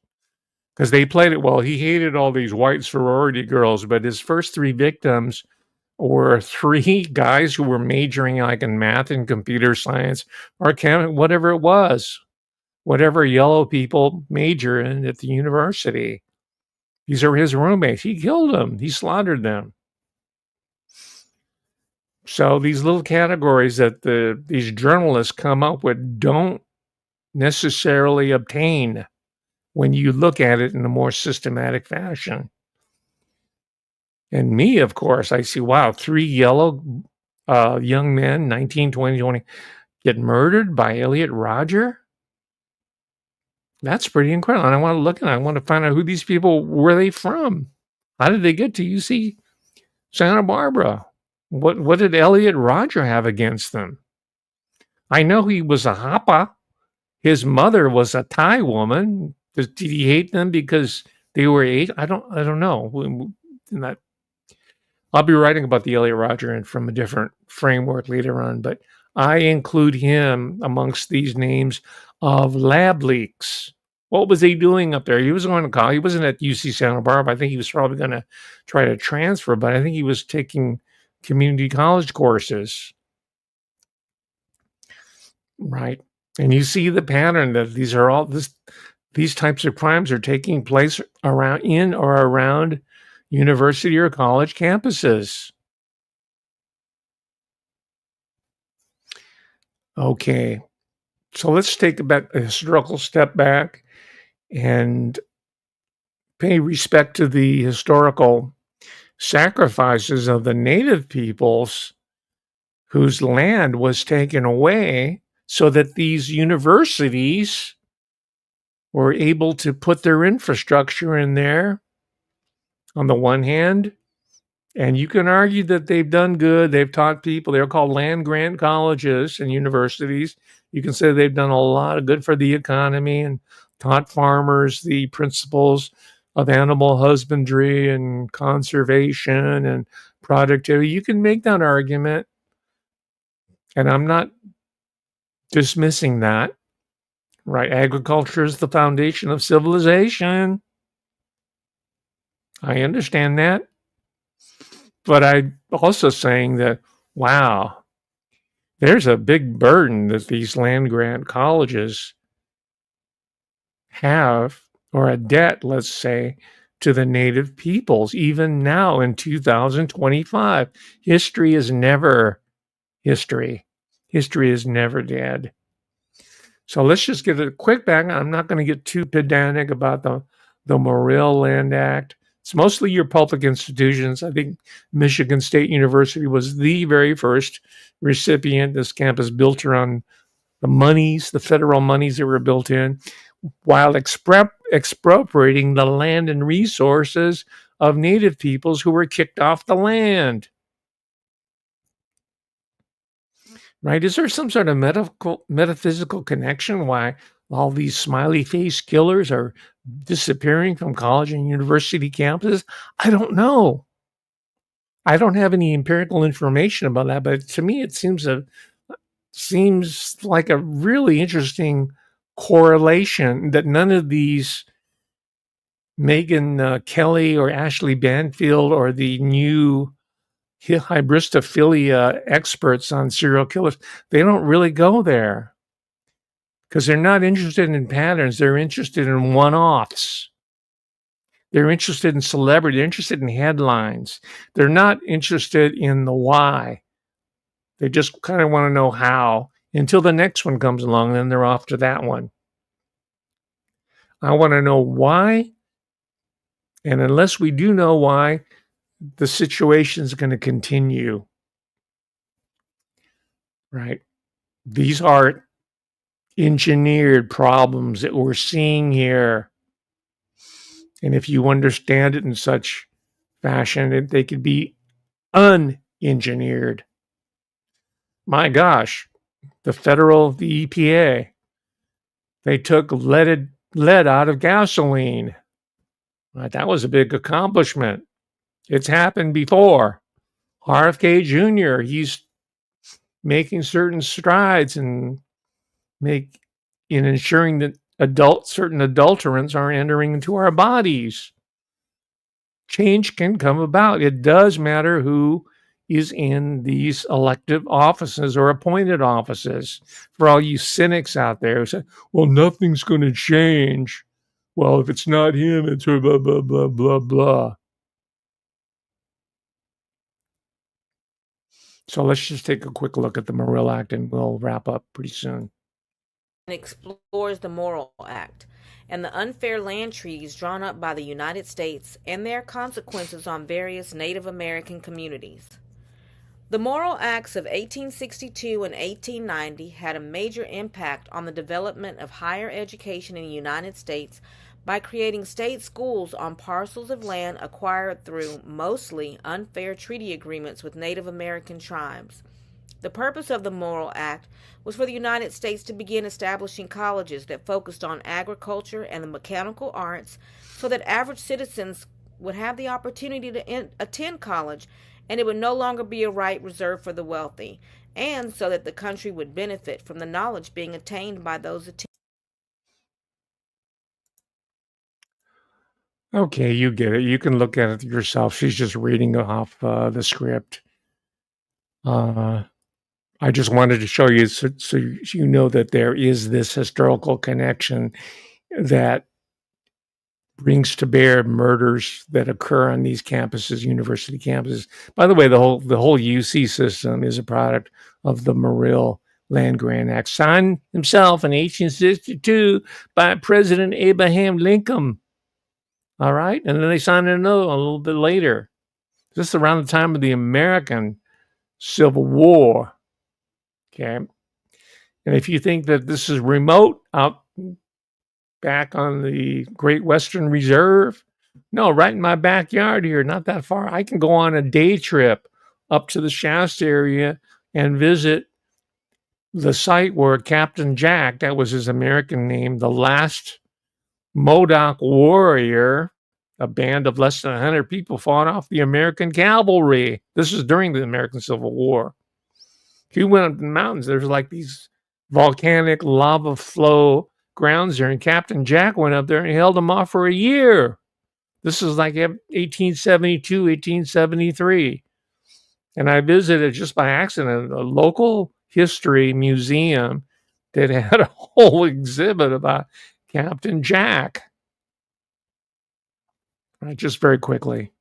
A: because they played it well. He hated all these white sorority girls, but his first 3 victims were 3 guys who were majoring like in math and computer science or whatever it was, whatever yellow people major in at the university. These are his roommates. He killed them. He slaughtered them. So these little categories that these journalists come up with don't necessarily obtain when you look at it in a more systematic fashion. And me, of course, I see, wow, 3 yellow young men, 19, 20, 20, get murdered by Elliot Rodger? That's pretty incredible. And I want to look at it. I want to find out who these people were. They from? How did they get to UC Santa Barbara? What did Elliot Rodger have against them? I know he was a Hapa. His mother was a Thai woman. Did he hate them because they were Asian? I don't know. I'll be writing about the Elliot Rodger and from a different framework later on, but I include him amongst these names of lab leaks. What was he doing up there? He was going to college. He wasn't at UC Santa Barbara. I think he was probably going to try to transfer, but I think he was taking community college courses. Right. And you see the pattern that these types of crimes are taking place in or around university or college campuses. Okay. So let's take a historical step back and pay respect to the historical sacrifices of the native peoples whose land was taken away so that these universities were able to put their infrastructure in there on the one hand. And you can argue that they've done good. They've taught people. They're called land grant colleges and universities. You can say they've done a lot of good for the economy and taught farmers the principles of animal husbandry and conservation and productivity. You can make that argument. And I'm not dismissing that. Right? Agriculture is the foundation of civilization. I understand that. But I'm also saying that, wow, there's a big burden that these land grant colleges have, or a debt, let's say, to the native peoples, even now in 2025. History is never history. History is never dead. So let's just get a quick back. I'm not going to get too pedantic about the Morrill Land Act. It's mostly your public institutions. I think Michigan State University was the very first recipient. This campus built around the federal monies that were built in, while expropriating the land and resources of native peoples who were kicked off the land. Right? Is there some sort of metaphysical connection why all these smiley face killers are disappearing from college and university campuses? I don't know. I don't have any empirical information about that, but to me it seems like a really interesting correlation that none of these Megyn Kelly or Ashley Banfield or the new hybristophilia experts on serial killers, they don't really go there because they're not interested in patterns. They're interested in one-offs. They're interested in celebrity. They're interested in headlines. They're not interested in the why. They just kind of want to know how until the next one comes along, and then they're off to that one. I want to know why. And unless we do know why, the situation is going to continue. Right? These are engineered problems that we're seeing here. And if you understand it in such fashion, they could be unengineered. My gosh, the EPA, they took lead out of gasoline. Right, that was a big accomplishment. It's happened before. RFK Jr., he's making certain strides in ensuring that certain adulterants aren't entering into our bodies. Change can come about. It does matter who is in these elective offices or appointed offices. For all you cynics out there who say, well, nothing's going to change. Well, if it's not him, it's blah, blah, blah, blah, blah. So let's just take a quick look at the Morrill Act and we'll wrap up pretty soon.
D: Explores the Morrill Act and the unfair land treaties drawn up by the United States and their consequences on various Native American communities. The Morrill Acts of 1862 and 1890 had a major impact on the development of higher education in the United States by creating state schools on parcels of land acquired through mostly unfair treaty agreements with Native American tribes. The purpose of the Morrill Act was for the United States to begin establishing colleges that focused on agriculture and the mechanical arts so that average citizens would have the opportunity to attend college and it would no longer be a right reserved for the wealthy, and so that the country would benefit from the knowledge being attained by those attending.
A: Okay, you get it. You can look at it yourself. She's just reading off the script. I just wanted to show you so you know that there is this historical connection that brings to bear murders that occur on these campuses, university campuses. By the way, the whole UC system is a product of the Morrill Land Grant Act, signed himself in 1862 by President Abraham Lincoln. All right, and then they signed another a little bit later, just around the time of the American Civil War. Okay, and if you think that this is remote, out back on the Great Western Reserve, no, right in my backyard here, not that far. I can go on a day trip up to the Shasta area and visit the site where Captain Jack, that was his American name, the last Modoc warrior, a band of less than 100 people, fought off the American cavalry. This is during the American Civil War. He went up the mountains. There's like these volcanic lava flow grounds there, and Captain Jack went up there and held them off for a year. This is like 1872, 1873. And I visited just by accident a local history museum that had a whole exhibit about Captain Jack. Right, just very quickly.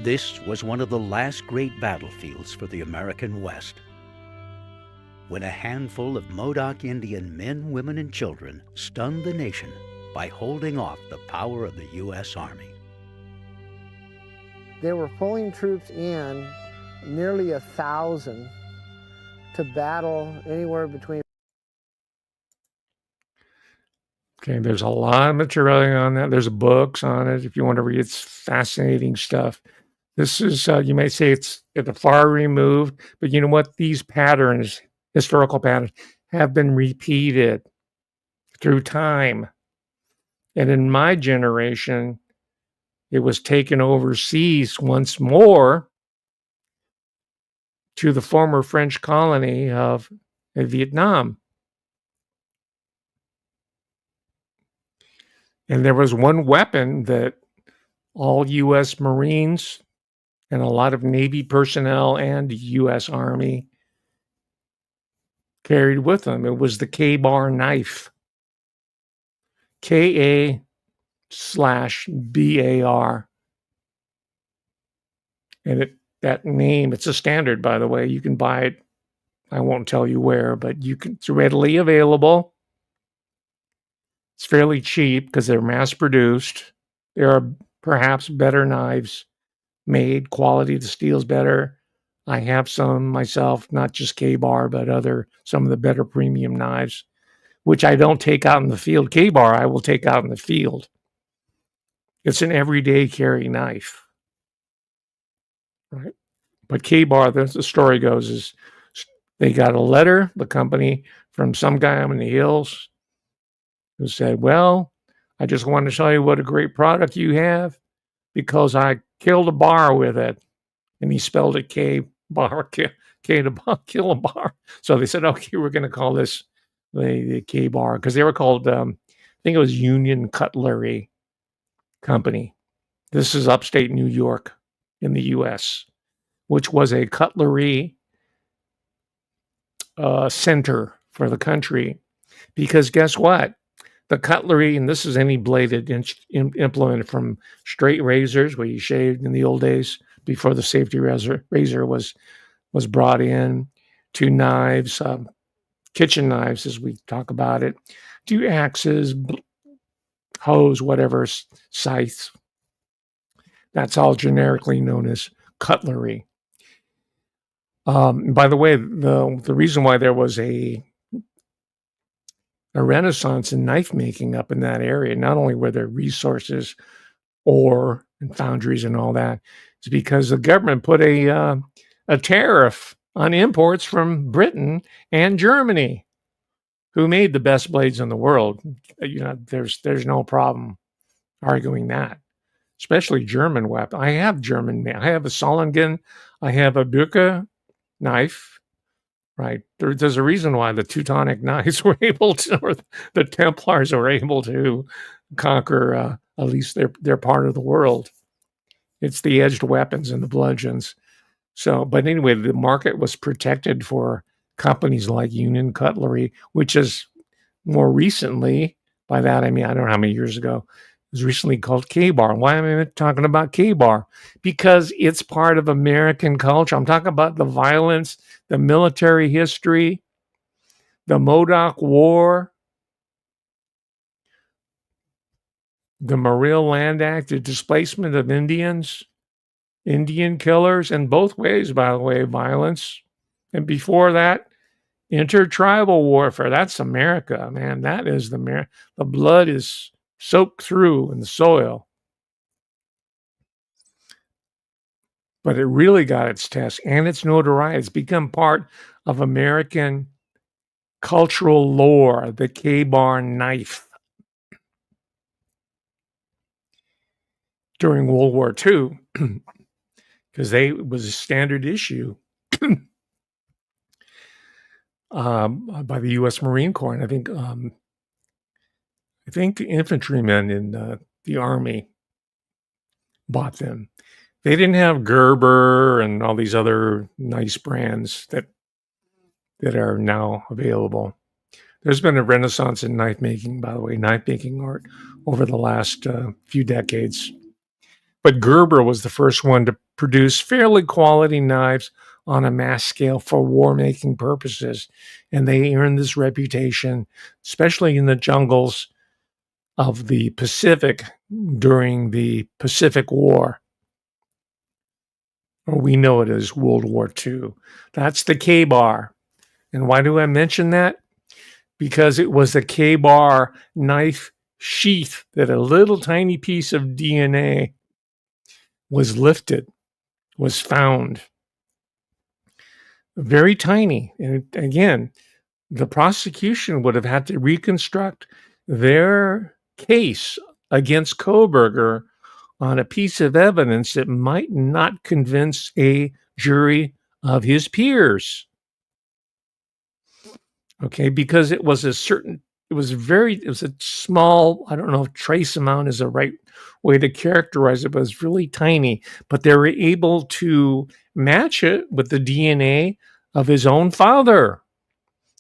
E: This was one of the last great battlefields for the American West, when a handful of Modoc Indian men, women, and children stunned the nation by holding off the power of the U.S. Army.
F: They were pulling troops in, nearly 1,000, to battle anywhere between.
A: Okay, there's a lot of material on that. There's books on it if you want to read. It's fascinating stuff. This is, you may say it's at the far removed, but you know what? These patterns, historical patterns, have been repeated through time. And in my generation, it was taken overseas once more to the former French colony of Vietnam. And there was one weapon that all U.S. Marines and a lot of Navy personnel and U.S. Army carried with them. It was the KBAR knife. KA/BAR. And that name, it's a standard, by the way. You can buy it. I won't tell you where, but it's readily available. It's fairly cheap because they're mass produced. There are perhaps better knives made. Quality of the steel's better. I have some myself, not just KBAR, but some of the better premium knives, which I don't take out in the field. KBAR I will take out in the field. It's an everyday carry knife, right? But KBAR, the story goes, is they got a letter, the company, from some guy up in the hills who said, well, I just want to tell you what a great product you have because I killed a bar with it. And he spelled it K-bar, K to bar, kill a bar. So they said, okay, we're going to call this the K-bar because they were called, I think it was Union Cutlery Company. This is upstate New York in the U.S., which was a cutlery center for the country. Because guess what? The cutlery, and this is any bladed implement from straight razors where you shaved in the old days before the safety razor was brought in, to knives, kitchen knives as we talk about it, to axes, hoes, whatever, scythes. That's all generically known as cutlery. By the way, the reason why there was a renaissance in knife making up in that area, not only were there resources, ore and foundries and all that, is because the government put a tariff on imports from Britain and Germany. who made the best blades in the world. There's no problem arguing that. Especially German weapon. I have I have a Solingen, I have a Buka knife, right? There's a reason why the Teutonic Knights were able to, or the Templars were able to conquer at least their part of the world. It's the edged weapons and the bludgeons. So, but anyway, the market was protected for companies like Union Cutlery, which is more recently, by that I mean, I don't know how many years ago, was recently called KBAR. Why am I talking about KBAR? Because it's part of American culture. I'm talking about the violence, the military history, the Modoc War, the Morrill Land Act, the displacement of Indians, Indian killers, and both ways, by the way, violence. And before that, intertribal warfare. That's America, man. That is the blood is soaked through in the soil. But it really got its test and its notoriety. It's become part of American cultural lore, the KBAR knife. During World War II, because it was a standard issue by the U.S. Marine Corps. And I think the infantrymen in the Army bought them. They didn't have Gerber and all these other nice brands that are now available. There's been a renaissance in knife making, by the way, knife making art over the last few decades. But Gerber was the first one to produce fairly quality knives on a mass scale for war-making purposes. And they earned this reputation, especially in the jungles of the Pacific during the Pacific War. Or we know it as World War II. That's the KBAR. And why do I mention that? Because it was a KBAR knife sheath that a little tiny piece of DNA was lifted, was found. Very tiny. And again, the prosecution would have had to reconstruct their case against Kohberger on a piece of evidence that might not convince a jury of his peers. Okay, because it was a small, I don't know if trace amount is the right way to characterize it, but it's really tiny. But they were able to match it with the DNA of his own father.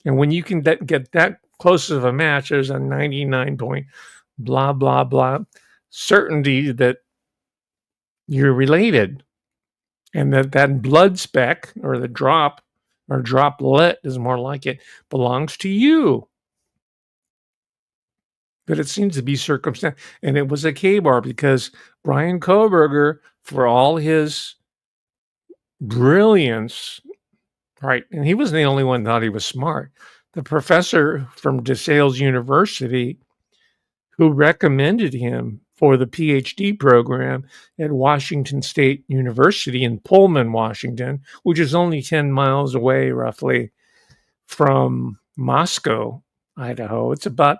A: And when you can get that close of a match, there's a 99 point blah, blah, blah certainty that you're related. And that blood speck or the drop or droplet is more like it, belongs to you. But it seems to be circumstantial. And it was a KBAR because Bryan Kohberger, for all his brilliance, right, and he wasn't the only one that thought he was smart. The professor from DeSales University who recommended him for the PhD program at Washington State University in Pullman, Washington, which is only 10 miles away, roughly, from Moscow, Idaho. It's about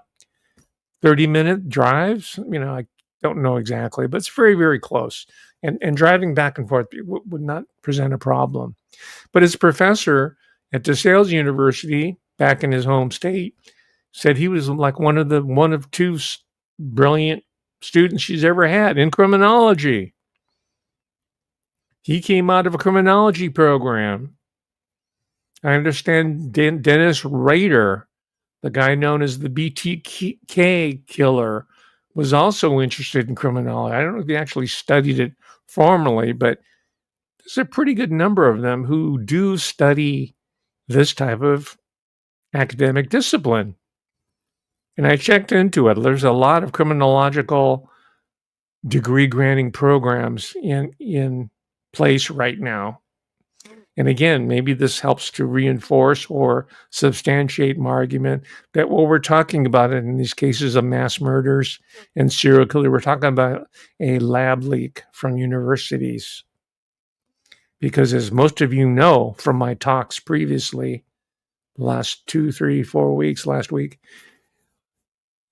A: 30-minute drives. I don't know exactly, but it's very, very close. And driving back and forth would not present a problem. But his professor at DeSales University, back in his home state, said he was like one of two brilliant students she's ever had in criminology. He came out of a criminology program. I understand Dennis Rader, the guy known as the BTK killer, was also interested in criminology. I don't know if he actually studied it formally, but there's a pretty good number of them who do study this type of academic discipline. And I checked into it. There's a lot of criminological degree granting programs in place right now. And again, maybe this helps to reinforce or substantiate my argument that what we're talking about in these cases of mass murders and serial killer, we're talking about a lab leak from universities. Because as most of you know from my talks previously, the last 2, 3, 4 weeks, last week,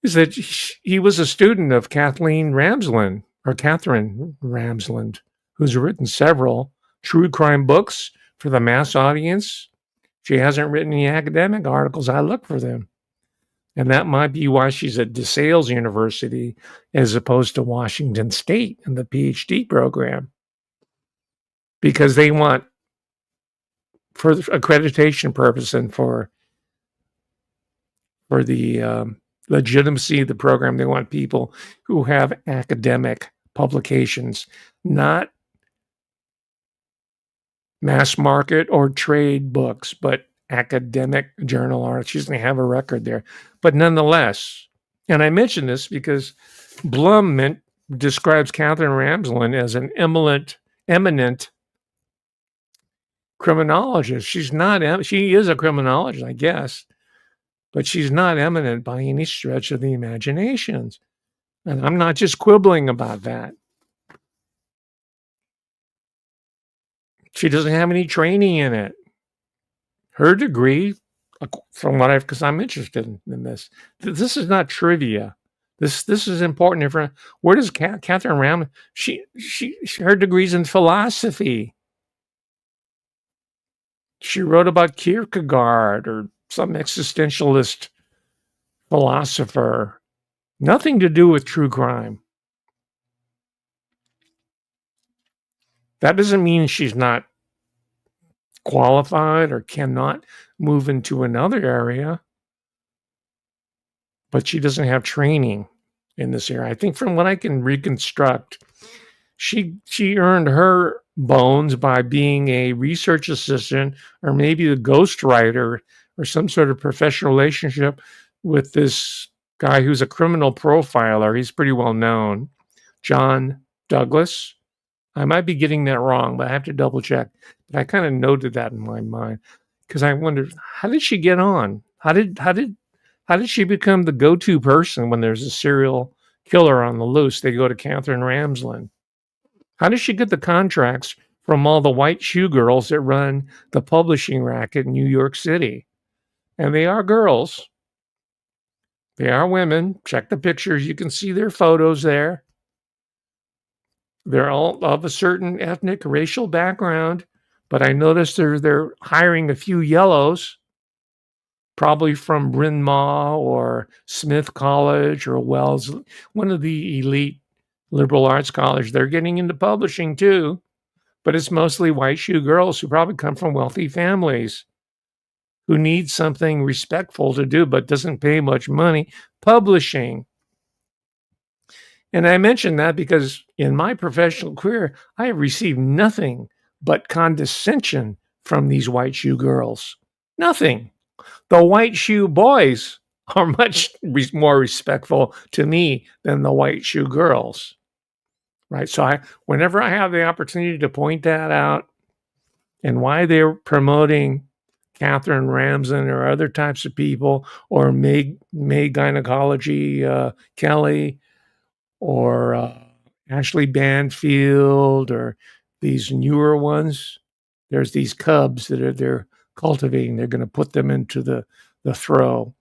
A: is that he was a student of Catherine Ramsland, who's written several true crime books for the mass audience. She hasn't written any academic articles. I look for them. And that might be why she's at DeSales University as opposed to Washington State in the PhD program. Because they want, for accreditation purpose and for the legitimacy of the program, they want people who have academic publications, not mass market or trade books, but academic journal articles. She's going to have a record there. But nonetheless, and I mention this because Blum describes Catherine Ramsland as an eminent criminologist. She is a criminologist, I guess, but she's not eminent by any stretch of the imagination. And I'm not just quibbling about that. She doesn't have any training in it. Her degree, from what because I'm interested in this. This is not trivia. This is important. Where does Catherine Ramsland? Her degree's in philosophy. She wrote about Kierkegaard or some existentialist philosopher. Nothing to do with true crime. That doesn't mean she's not qualified or cannot move into another area, but she doesn't have training in this area. I think from what I can reconstruct, she earned her bones by being a research assistant or maybe a ghostwriter or some sort of professional relationship with this guy who's a criminal profiler. He's pretty well known, John Douglas. I might be getting that wrong, but I have to double check. But I kind of noted that in my mind because I wondered, how did she get on? How did she become the go-to person when there's a serial killer on the loose? They go to Catherine Ramsland. How does she get the contracts from all the white shoe girls that run the publishing racket in New York City? And they are girls. They are women. Check the pictures. You can see their photos there. They're all of a certain ethnic, racial background, but I noticed they're hiring a few yellows, probably from Bryn Mawr or Smith College or Wells, one of the elite liberal arts colleges. They're getting into publishing too, but it's mostly white shoe girls who probably come from wealthy families who need something respectful to do but doesn't pay much money. Publishing. And I mention that because in my professional career, I have received nothing but condescension from these white shoe girls. Nothing. The white shoe boys are much more respectful to me than the white shoe girls. Right? So whenever I have the opportunity to point that out and why they're promoting Catherine Ramsland or other types of people, or May Gynecology Kelly, or Ashley Banfield, or these newer ones. There's these cubs that they're cultivating. They're going to put them into the throw.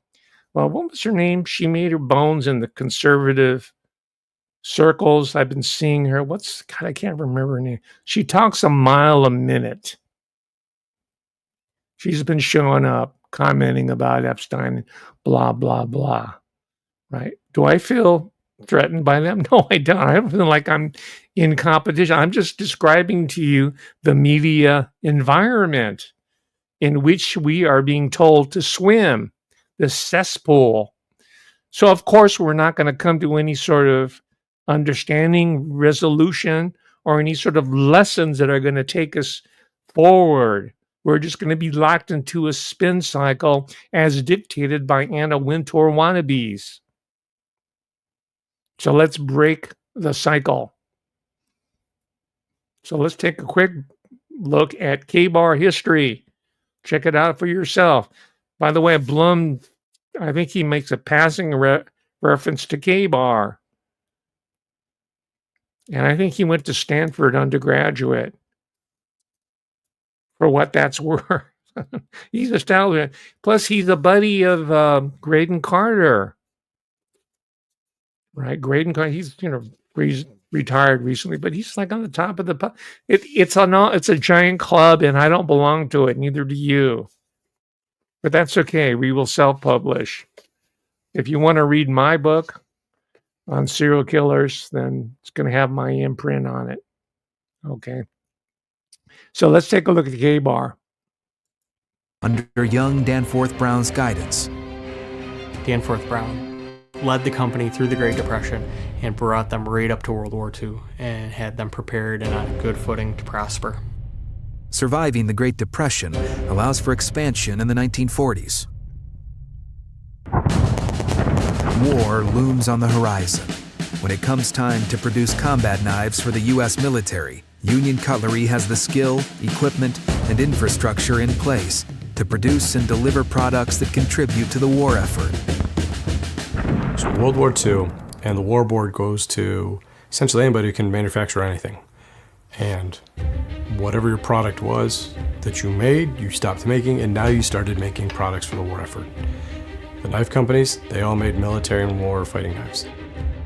A: Well, what was her name? She made her bones in the conservative circles. I've been seeing her. I can't remember her name. She talks a mile a minute. She's been showing up, commenting about Epstein, blah, blah, blah. Right? Do I feel threatened by them? No, I don't. I don't feel like I'm in competition. I'm just describing to you the media environment in which we are being told to swim, the cesspool. So, of course, we're not going to come to any sort of understanding, resolution, or any sort of lessons that are going to take us forward. We're just going to be locked into a spin cycle as dictated by Anna Wintour wannabes. So let's break the cycle. So let's take a quick look at KBAR history. Check it out for yourself. By the way, Blum, I think he makes a passing reference to KBAR. And I think he went to Stanford undergraduate, for what that's worth. He's a stallion. Plus, he's a buddy of Graydon Carter. Right, Graydon Carter. He's retired recently, but he's like on the top of the. It's a giant club, and I don't belong to it. Neither do you. But that's okay. We will self-publish. If you want to read my book on serial killers, then it's going to have my imprint on it. Okay. So let's take a look at the KBAR.
G: Under young Danforth Brown's guidance,
H: Danforth Brown led the company through the Great Depression and brought them right up to World War II and had them prepared and on a good footing to prosper.
G: surviving the Great Depression allows for expansion in the 1940s. War looms on the horizon. When it comes time to produce combat knives for the U.S. military, Union Cutlery has the skill, equipment, and infrastructure in place to produce and deliver products that contribute to the war effort.
I: So World War II, and the War Board goes to essentially anybody who can manufacture anything. And whatever your product was that you made, you stopped making, and now you started making products for the war effort. The knife companies, they all made military and war fighting knives.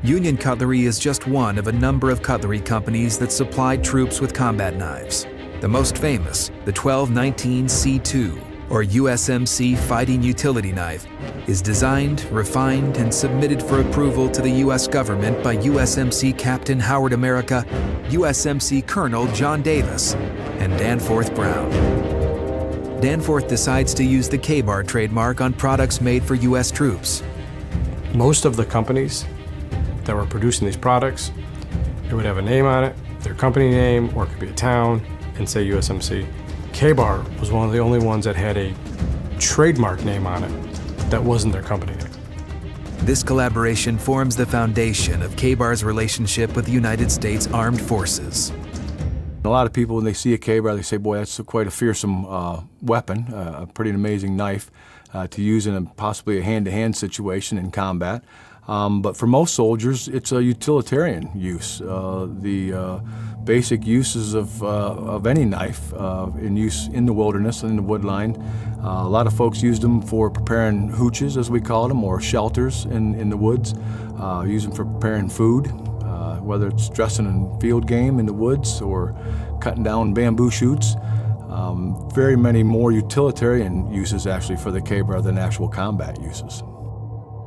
G: Union Cutlery is just one of a number of cutlery companies that supplied troops with combat knives. The most famous, the 1219 C2, or USMC Fighting Utility Knife, is designed, refined, and submitted for approval to the U.S. government by USMC Captain Howard America, USMC Colonel John Davis, and Danforth Brown. Danforth decides to use the KBAR trademark on products made for U.S. troops.
I: Most of the companies that were producing these products, it would have a name on it, their company name, or it could be a town, and say USMC. KBAR was one of the only ones that had a trademark name on it that wasn't their company name.
G: This collaboration forms the foundation of KBAR's relationship with the United States Armed Forces.
J: A lot of people, when they see a KBAR, they say, boy, that's quite a fearsome weapon, a pretty amazing knife to use in possibly a hand-to-hand situation in combat. But for most soldiers, it's a utilitarian use. The basic uses of any knife in use in the wilderness and in the woodline. A lot of folks used them for preparing hooches, as we call them, or shelters in the woods. Use them for preparing food, whether it's dressing in field game in the woods or cutting down bamboo shoots. Very many more utilitarian uses actually for the KBAR than actual combat uses.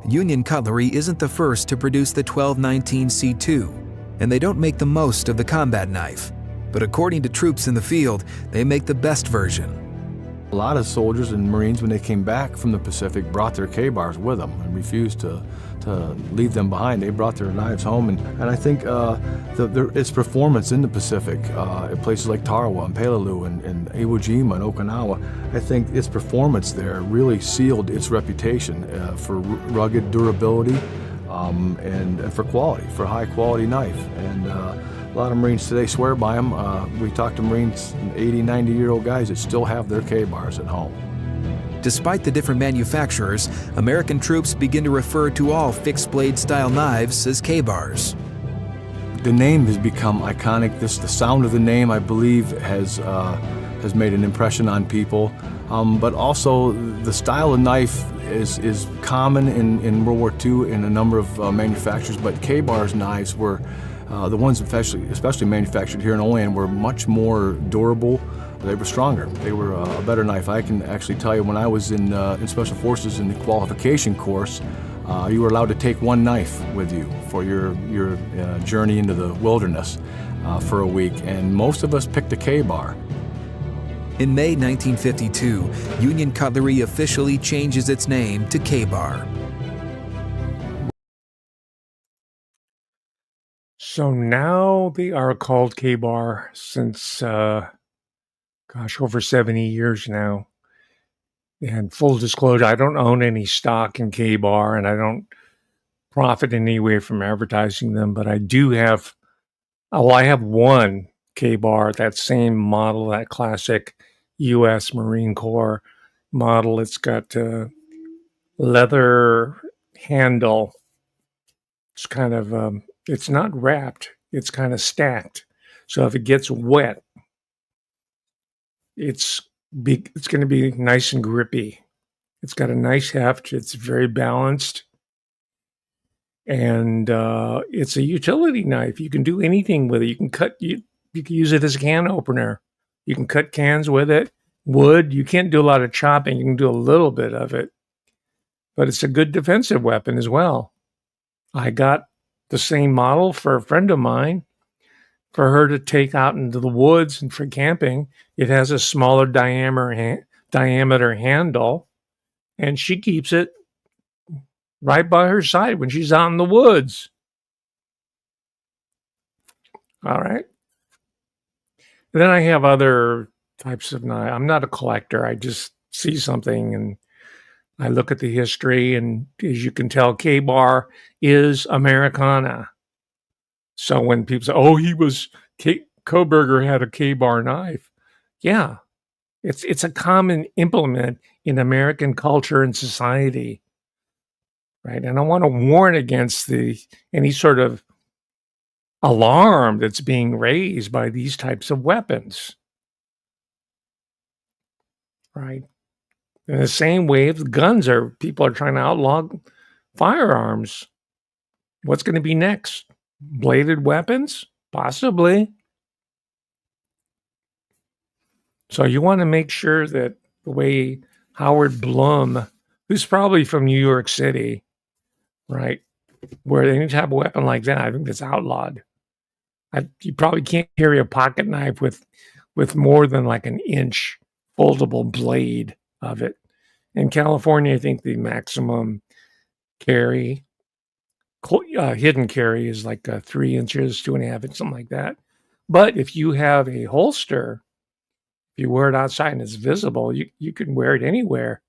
G: Union Cutlery isn't the first to produce the 1219 C2, and they don't make the most of the combat knife. But according to troops in the field, they make the best version.
J: A lot of soldiers and Marines, when they came back from the Pacific, brought their KBARs with them and refused to leave them behind. They brought their knives home, and I think its performance in the Pacific, at places like Tarawa and Peleliu and Iwo Jima and Okinawa, I think its performance there really sealed its reputation for rugged durability and for quality, for high quality knife. And a lot of Marines today swear by them. We talk to Marines, 80, 90-year-old guys that still have their KBARs at home.
G: Despite the different manufacturers, American troops begin to refer to all fixed-blade style knives as KBARs.
J: The name has become iconic. The sound of the name, I believe, has made an impression on people. But also, the style of knife is common in World War II in a number of manufacturers. But KBAR's knives were the ones especially manufactured here in Olean were much more durable. They were stronger. They were a better knife. I can actually tell you, when I was in Special Forces in the qualification course, you were allowed to take one knife with you for your journey into the wilderness for a week, and most of us picked a KBAR.
G: In May 1952, Union Cutlery officially changes its name to KBAR.
A: So now they are called KBAR since, over 70 years now. And full disclosure, I don't own any stock in KBAR, and I don't profit in any way from advertising them, but I do have, I have one KBAR, that same model, that classic U.S. Marine Corps model. It's got a leather handle. It's kind of, it's not wrapped, it's kind of stacked. So if it gets wet, it's it's going to be nice and grippy. It's got a nice heft. It's very balanced. And it's a utility knife. You can do anything with it. You can use it as a can opener. You can cut cans with it. Wood. You can't do a lot of chopping. You can do a little bit of it. But it's a good defensive weapon as well. I got the same model for a friend of mine for her to take out into the woods and for camping. It has a smaller diameter handle, and she keeps it right by her side when she's out in the woods. All right. And then I have other types of knives. I'm not a collector. I just see something and I look at the history, and as you can tell, KBAR is Americana. So when people say, "Oh, Kohberger had a KBAR knife," yeah, it's a common implement in American culture and society, right? And I want to warn against any sort of alarm that's being raised by these types of weapons, right? In the same way, if people are trying to outlaw firearms, what's going to be next? Bladed weapons? Possibly. So you want to make sure that the way Howard Blum, who's probably from New York City, right, where any type of weapon like that, I think that's outlawed. You probably can't carry a pocket knife with more than like an inch foldable blade of it. In California, I think the maximum carry, hidden carry, is like 3 inches, 2.5 inches, something like that. But if you have a holster, if you wear it outside and it's visible, you can wear it anywhere,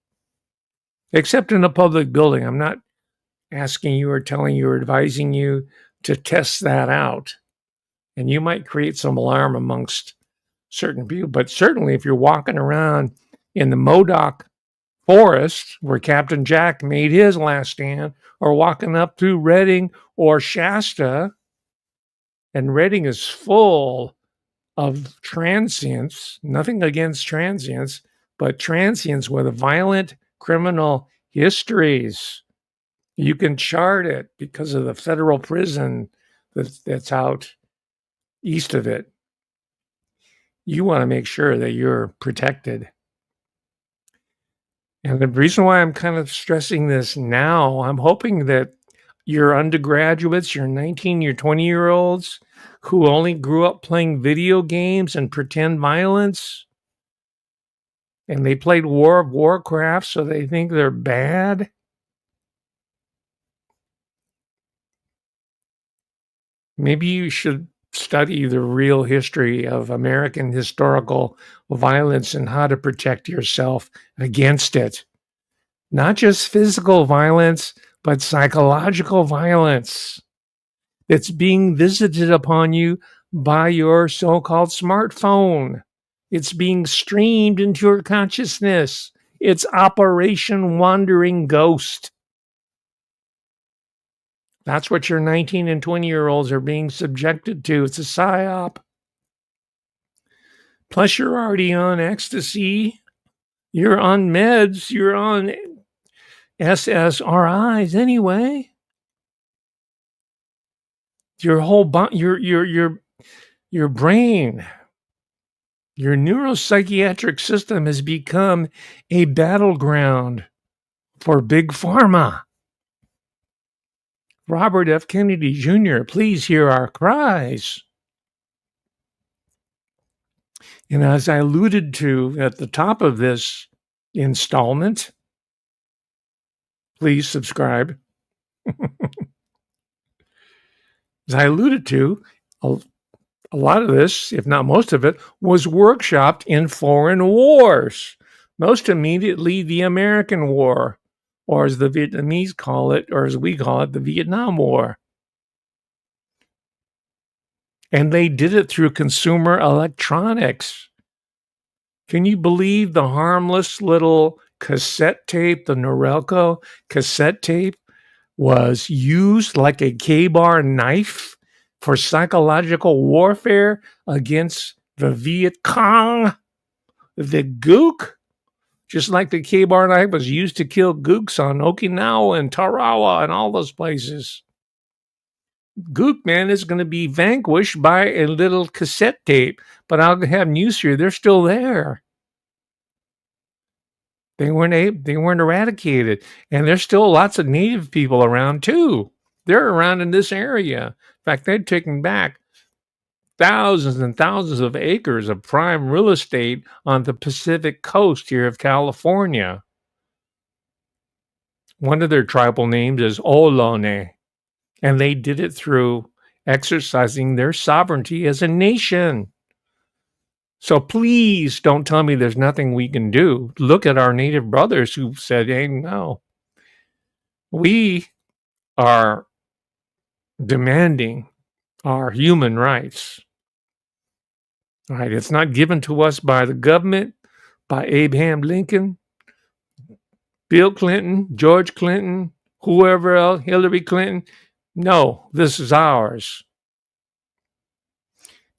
A: except in a public building. I'm not asking you or telling you or advising you to test that out. And you might create some alarm amongst certain people. But certainly if you're walking around in the Modoc forest where Captain Jack made his last stand, or walking up through Redding or Shasta, and Redding is full of transients, nothing against transients, but transients with violent criminal histories. You can chart it because of the federal prison that's out east of it. You want to make sure that you're protected. And the reason why I'm kind of stressing this now, I'm hoping that your undergraduates, your 19, your 20-year-olds who only grew up playing video games and pretend violence, and they played World of Warcraft, so they think they're bad. Maybe you should study the real history of American historical violence and how to protect yourself against it. Not just physical violence, but psychological violence that's being visited upon you by your so-called smartphone. It's being streamed into your consciousness. It's Operation Wandering Ghost. That's what your 19 and 20-year-olds are being subjected to. It's a psyop. Plus, you're already on ecstasy. You're on meds. You're on SSRIs anyway. Your whole your brain, your neuropsychiatric system has become a battleground for big pharma. Robert F. Kennedy Jr., please hear our cries. And as I alluded to at the top of this installment, please subscribe. As I alluded to, a lot of this, if not most of it, was workshopped in foreign wars. Most immediately, the American War, or as the Vietnamese call it, or as we call it, the Vietnam War. And they did it through consumer electronics. Can you believe the harmless little cassette tape, the Norelco cassette tape, was used like a KBAR knife for psychological warfare against the Viet Cong the gook, just like the KBAR knife was used to kill gooks on Okinawa and Tarawa and all those places. Gook, man, is going to be vanquished by a little cassette tape. But I'll have news for you. They're still there. They weren't eradicated. And there's still lots of native people around, too. They're around in this area. In fact, they're taking back thousands and thousands of acres of prime real estate on the Pacific coast here of California. One of their tribal names is Ohlone, and they did it through exercising their sovereignty as a nation. So please don't tell me there's nothing we can do. Look at our native brothers who said, hey, no. We are demanding our human rights. All right, it's not given to us by the government, by Abraham Lincoln, Bill Clinton, George Clinton, whoever else, Hillary Clinton. No, this is ours.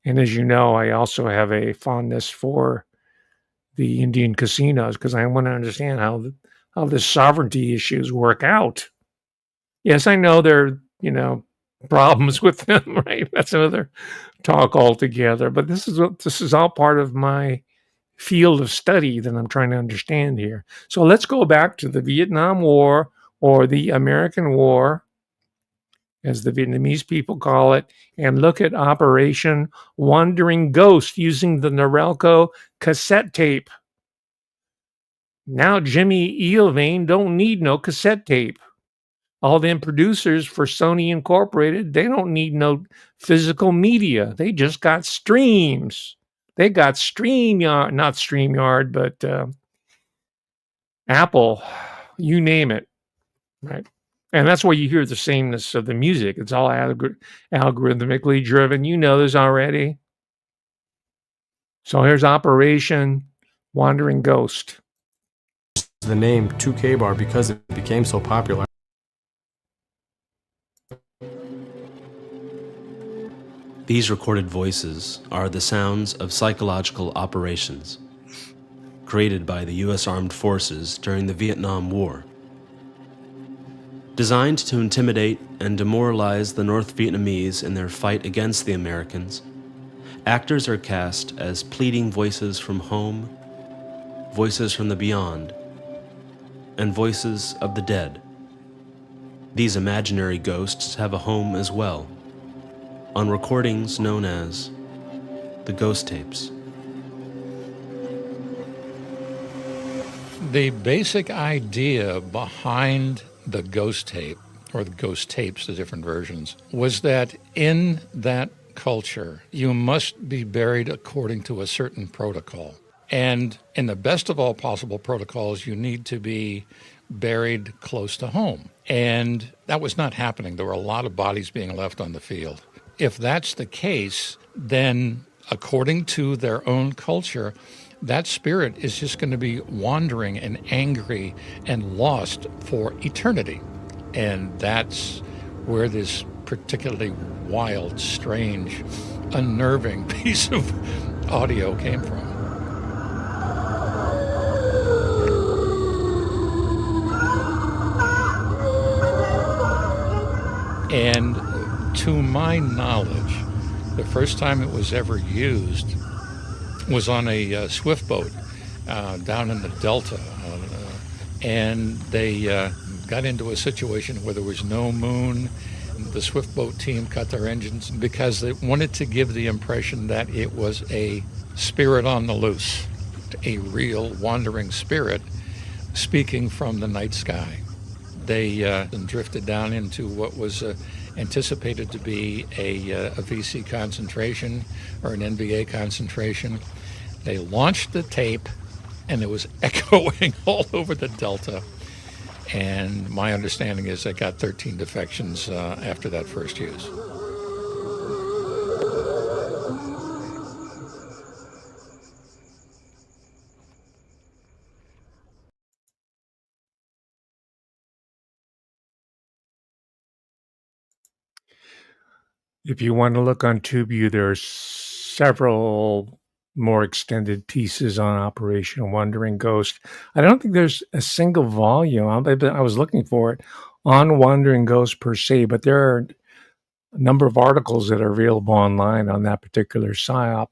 A: And as you know, I also have a fondness for the Indian casinos because I want to understand how the sovereignty issues work out. Yes, I know there are, problems with them, right? That's another talk altogether. But this is all part of my field of study that I'm trying to understand here. So let's go back to the Vietnam War, or the American War, as the Vietnamese people call it, and look at Operation Wandering Ghost using the Norelco cassette tape. Now Jimmy Iovine don't need no cassette tape. All them producers for Sony Incorporated, they don't need no physical media. They just got streams. They got StreamYard, not StreamYard, but Apple, you name it, right? And that's why you hear the sameness of the music. It's all algorithmically driven. You know this already. So here's Operation Wandering Ghost.
I: The name to KBAR because it became so popular.
K: These recorded voices are the sounds of psychological operations created by the U.S. Armed Forces during the Vietnam War. Designed to intimidate and demoralize the North Vietnamese in their fight against the Americans, actors are cast as pleading voices from home, voices from the beyond, and voices of the dead. These imaginary ghosts have a home as well, on recordings known as the ghost tapes.
L: The basic idea behind the ghost tape, or the ghost tapes, the different versions, was that in that culture, you must be buried according to a certain protocol. And in the best of all possible protocols, you need to be buried close to home. And that was not happening. There were a lot of bodies being left on the field. If that's the case, then according to their own culture, that spirit is just going to be wandering and angry and lost for eternity. And that's where this particularly wild, strange, unnerving piece of audio came from. And to my knowledge, the first time it was ever used was on a swift boat down in the Delta. And they got into a situation where there was no moon. The swift boat team cut their engines because they wanted to give the impression that it was a spirit on the loose, a real wandering spirit speaking from the night sky. They drifted down into what was anticipated to be a VC concentration or an NVA concentration. They launched the tape, and it was echoing all over the Delta. And my understanding is they got 13 defections after that first use.
A: If you want to look on TubeView, there's several more extended pieces on Operation Wandering Ghost. I don't think there's a single volume. I was looking for it on Wandering Ghost per se, but there are a number of articles that are available online on that particular psyop,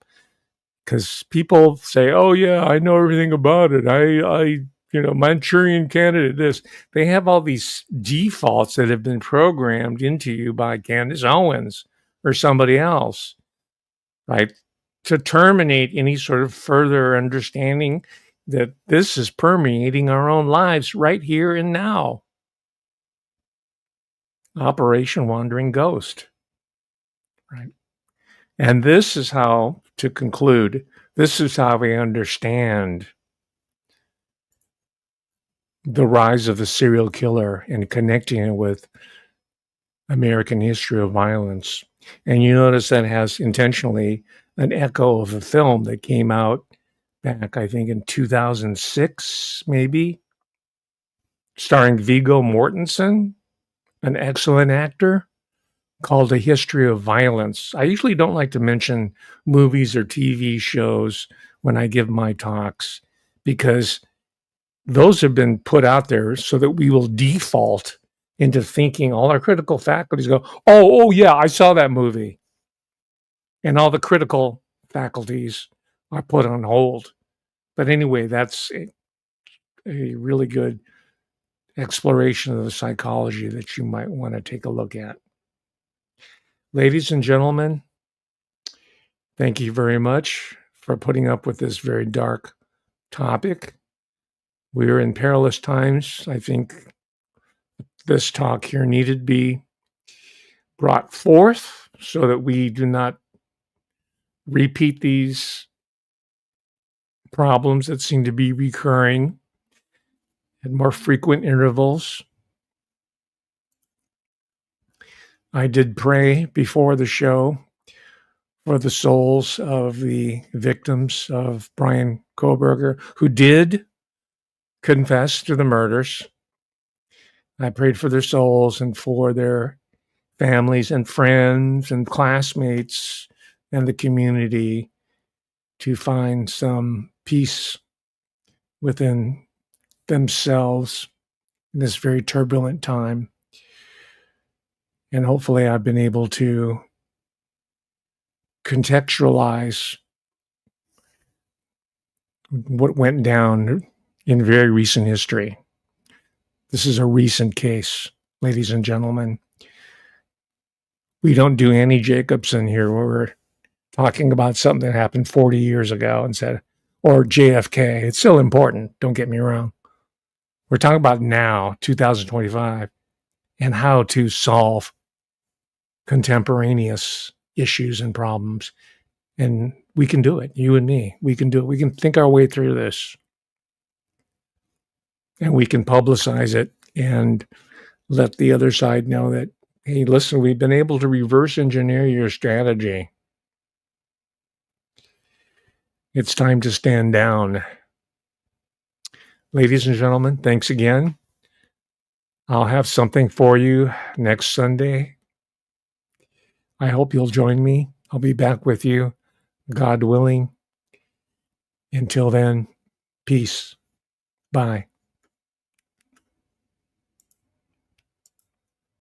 A: because people say, "Oh yeah, I know everything about it. I Manchurian Candidate." This, they have all these defaults that have been programmed into you by Candace Owens or somebody else, right, to terminate any sort of further understanding that this is permeating our own lives right here and now. Operation Wandering Ghost, right? And this is how, to conclude, this is how we understand the rise of the serial killer and connecting it with American history of violence. And you notice that has intentionally an echo of a film that came out back, I think, in 2006, maybe, starring Viggo Mortensen, an excellent actor, called A History of Violence. I usually don't like to mention movies or TV shows when I give my talks, because those have been put out there so that we will default into thinking, all our critical faculties go, oh yeah, I saw that movie. And all the critical faculties are put on hold. But anyway, that's a really good exploration of the psychology that you might want to take a look at. Ladies and gentlemen, thank you very much for putting up with this very dark topic. We are in perilous times. I think this talk here needed to be brought forth so that we do not repeat these problems that seem to be recurring at more frequent intervals. I did pray before the show for the souls of the victims of Bryan Kohberger, who did confess to the murders. I prayed for their souls and for their families and friends and classmates and the community to find some peace within themselves in this very turbulent time. And hopefully I've been able to contextualize what went down in very recent history. This is a recent case, ladies and gentlemen. We don't do Annie Jacobson here where we're talking about something that happened 40 years ago and said, or JFK. It's still important, don't get me wrong. We're talking about now, 2025, and how to solve contemporaneous issues and problems. And we can do it, you and me. We can do it. We can think our way through this. And we can publicize it and let the other side know that, hey, listen, we've been able to reverse engineer your strategy. It's time to stand down. Ladies and gentlemen, thanks again. I'll have something for you next Sunday. I hope you'll join me. I'll be back with you, God willing. Until then, peace. Bye.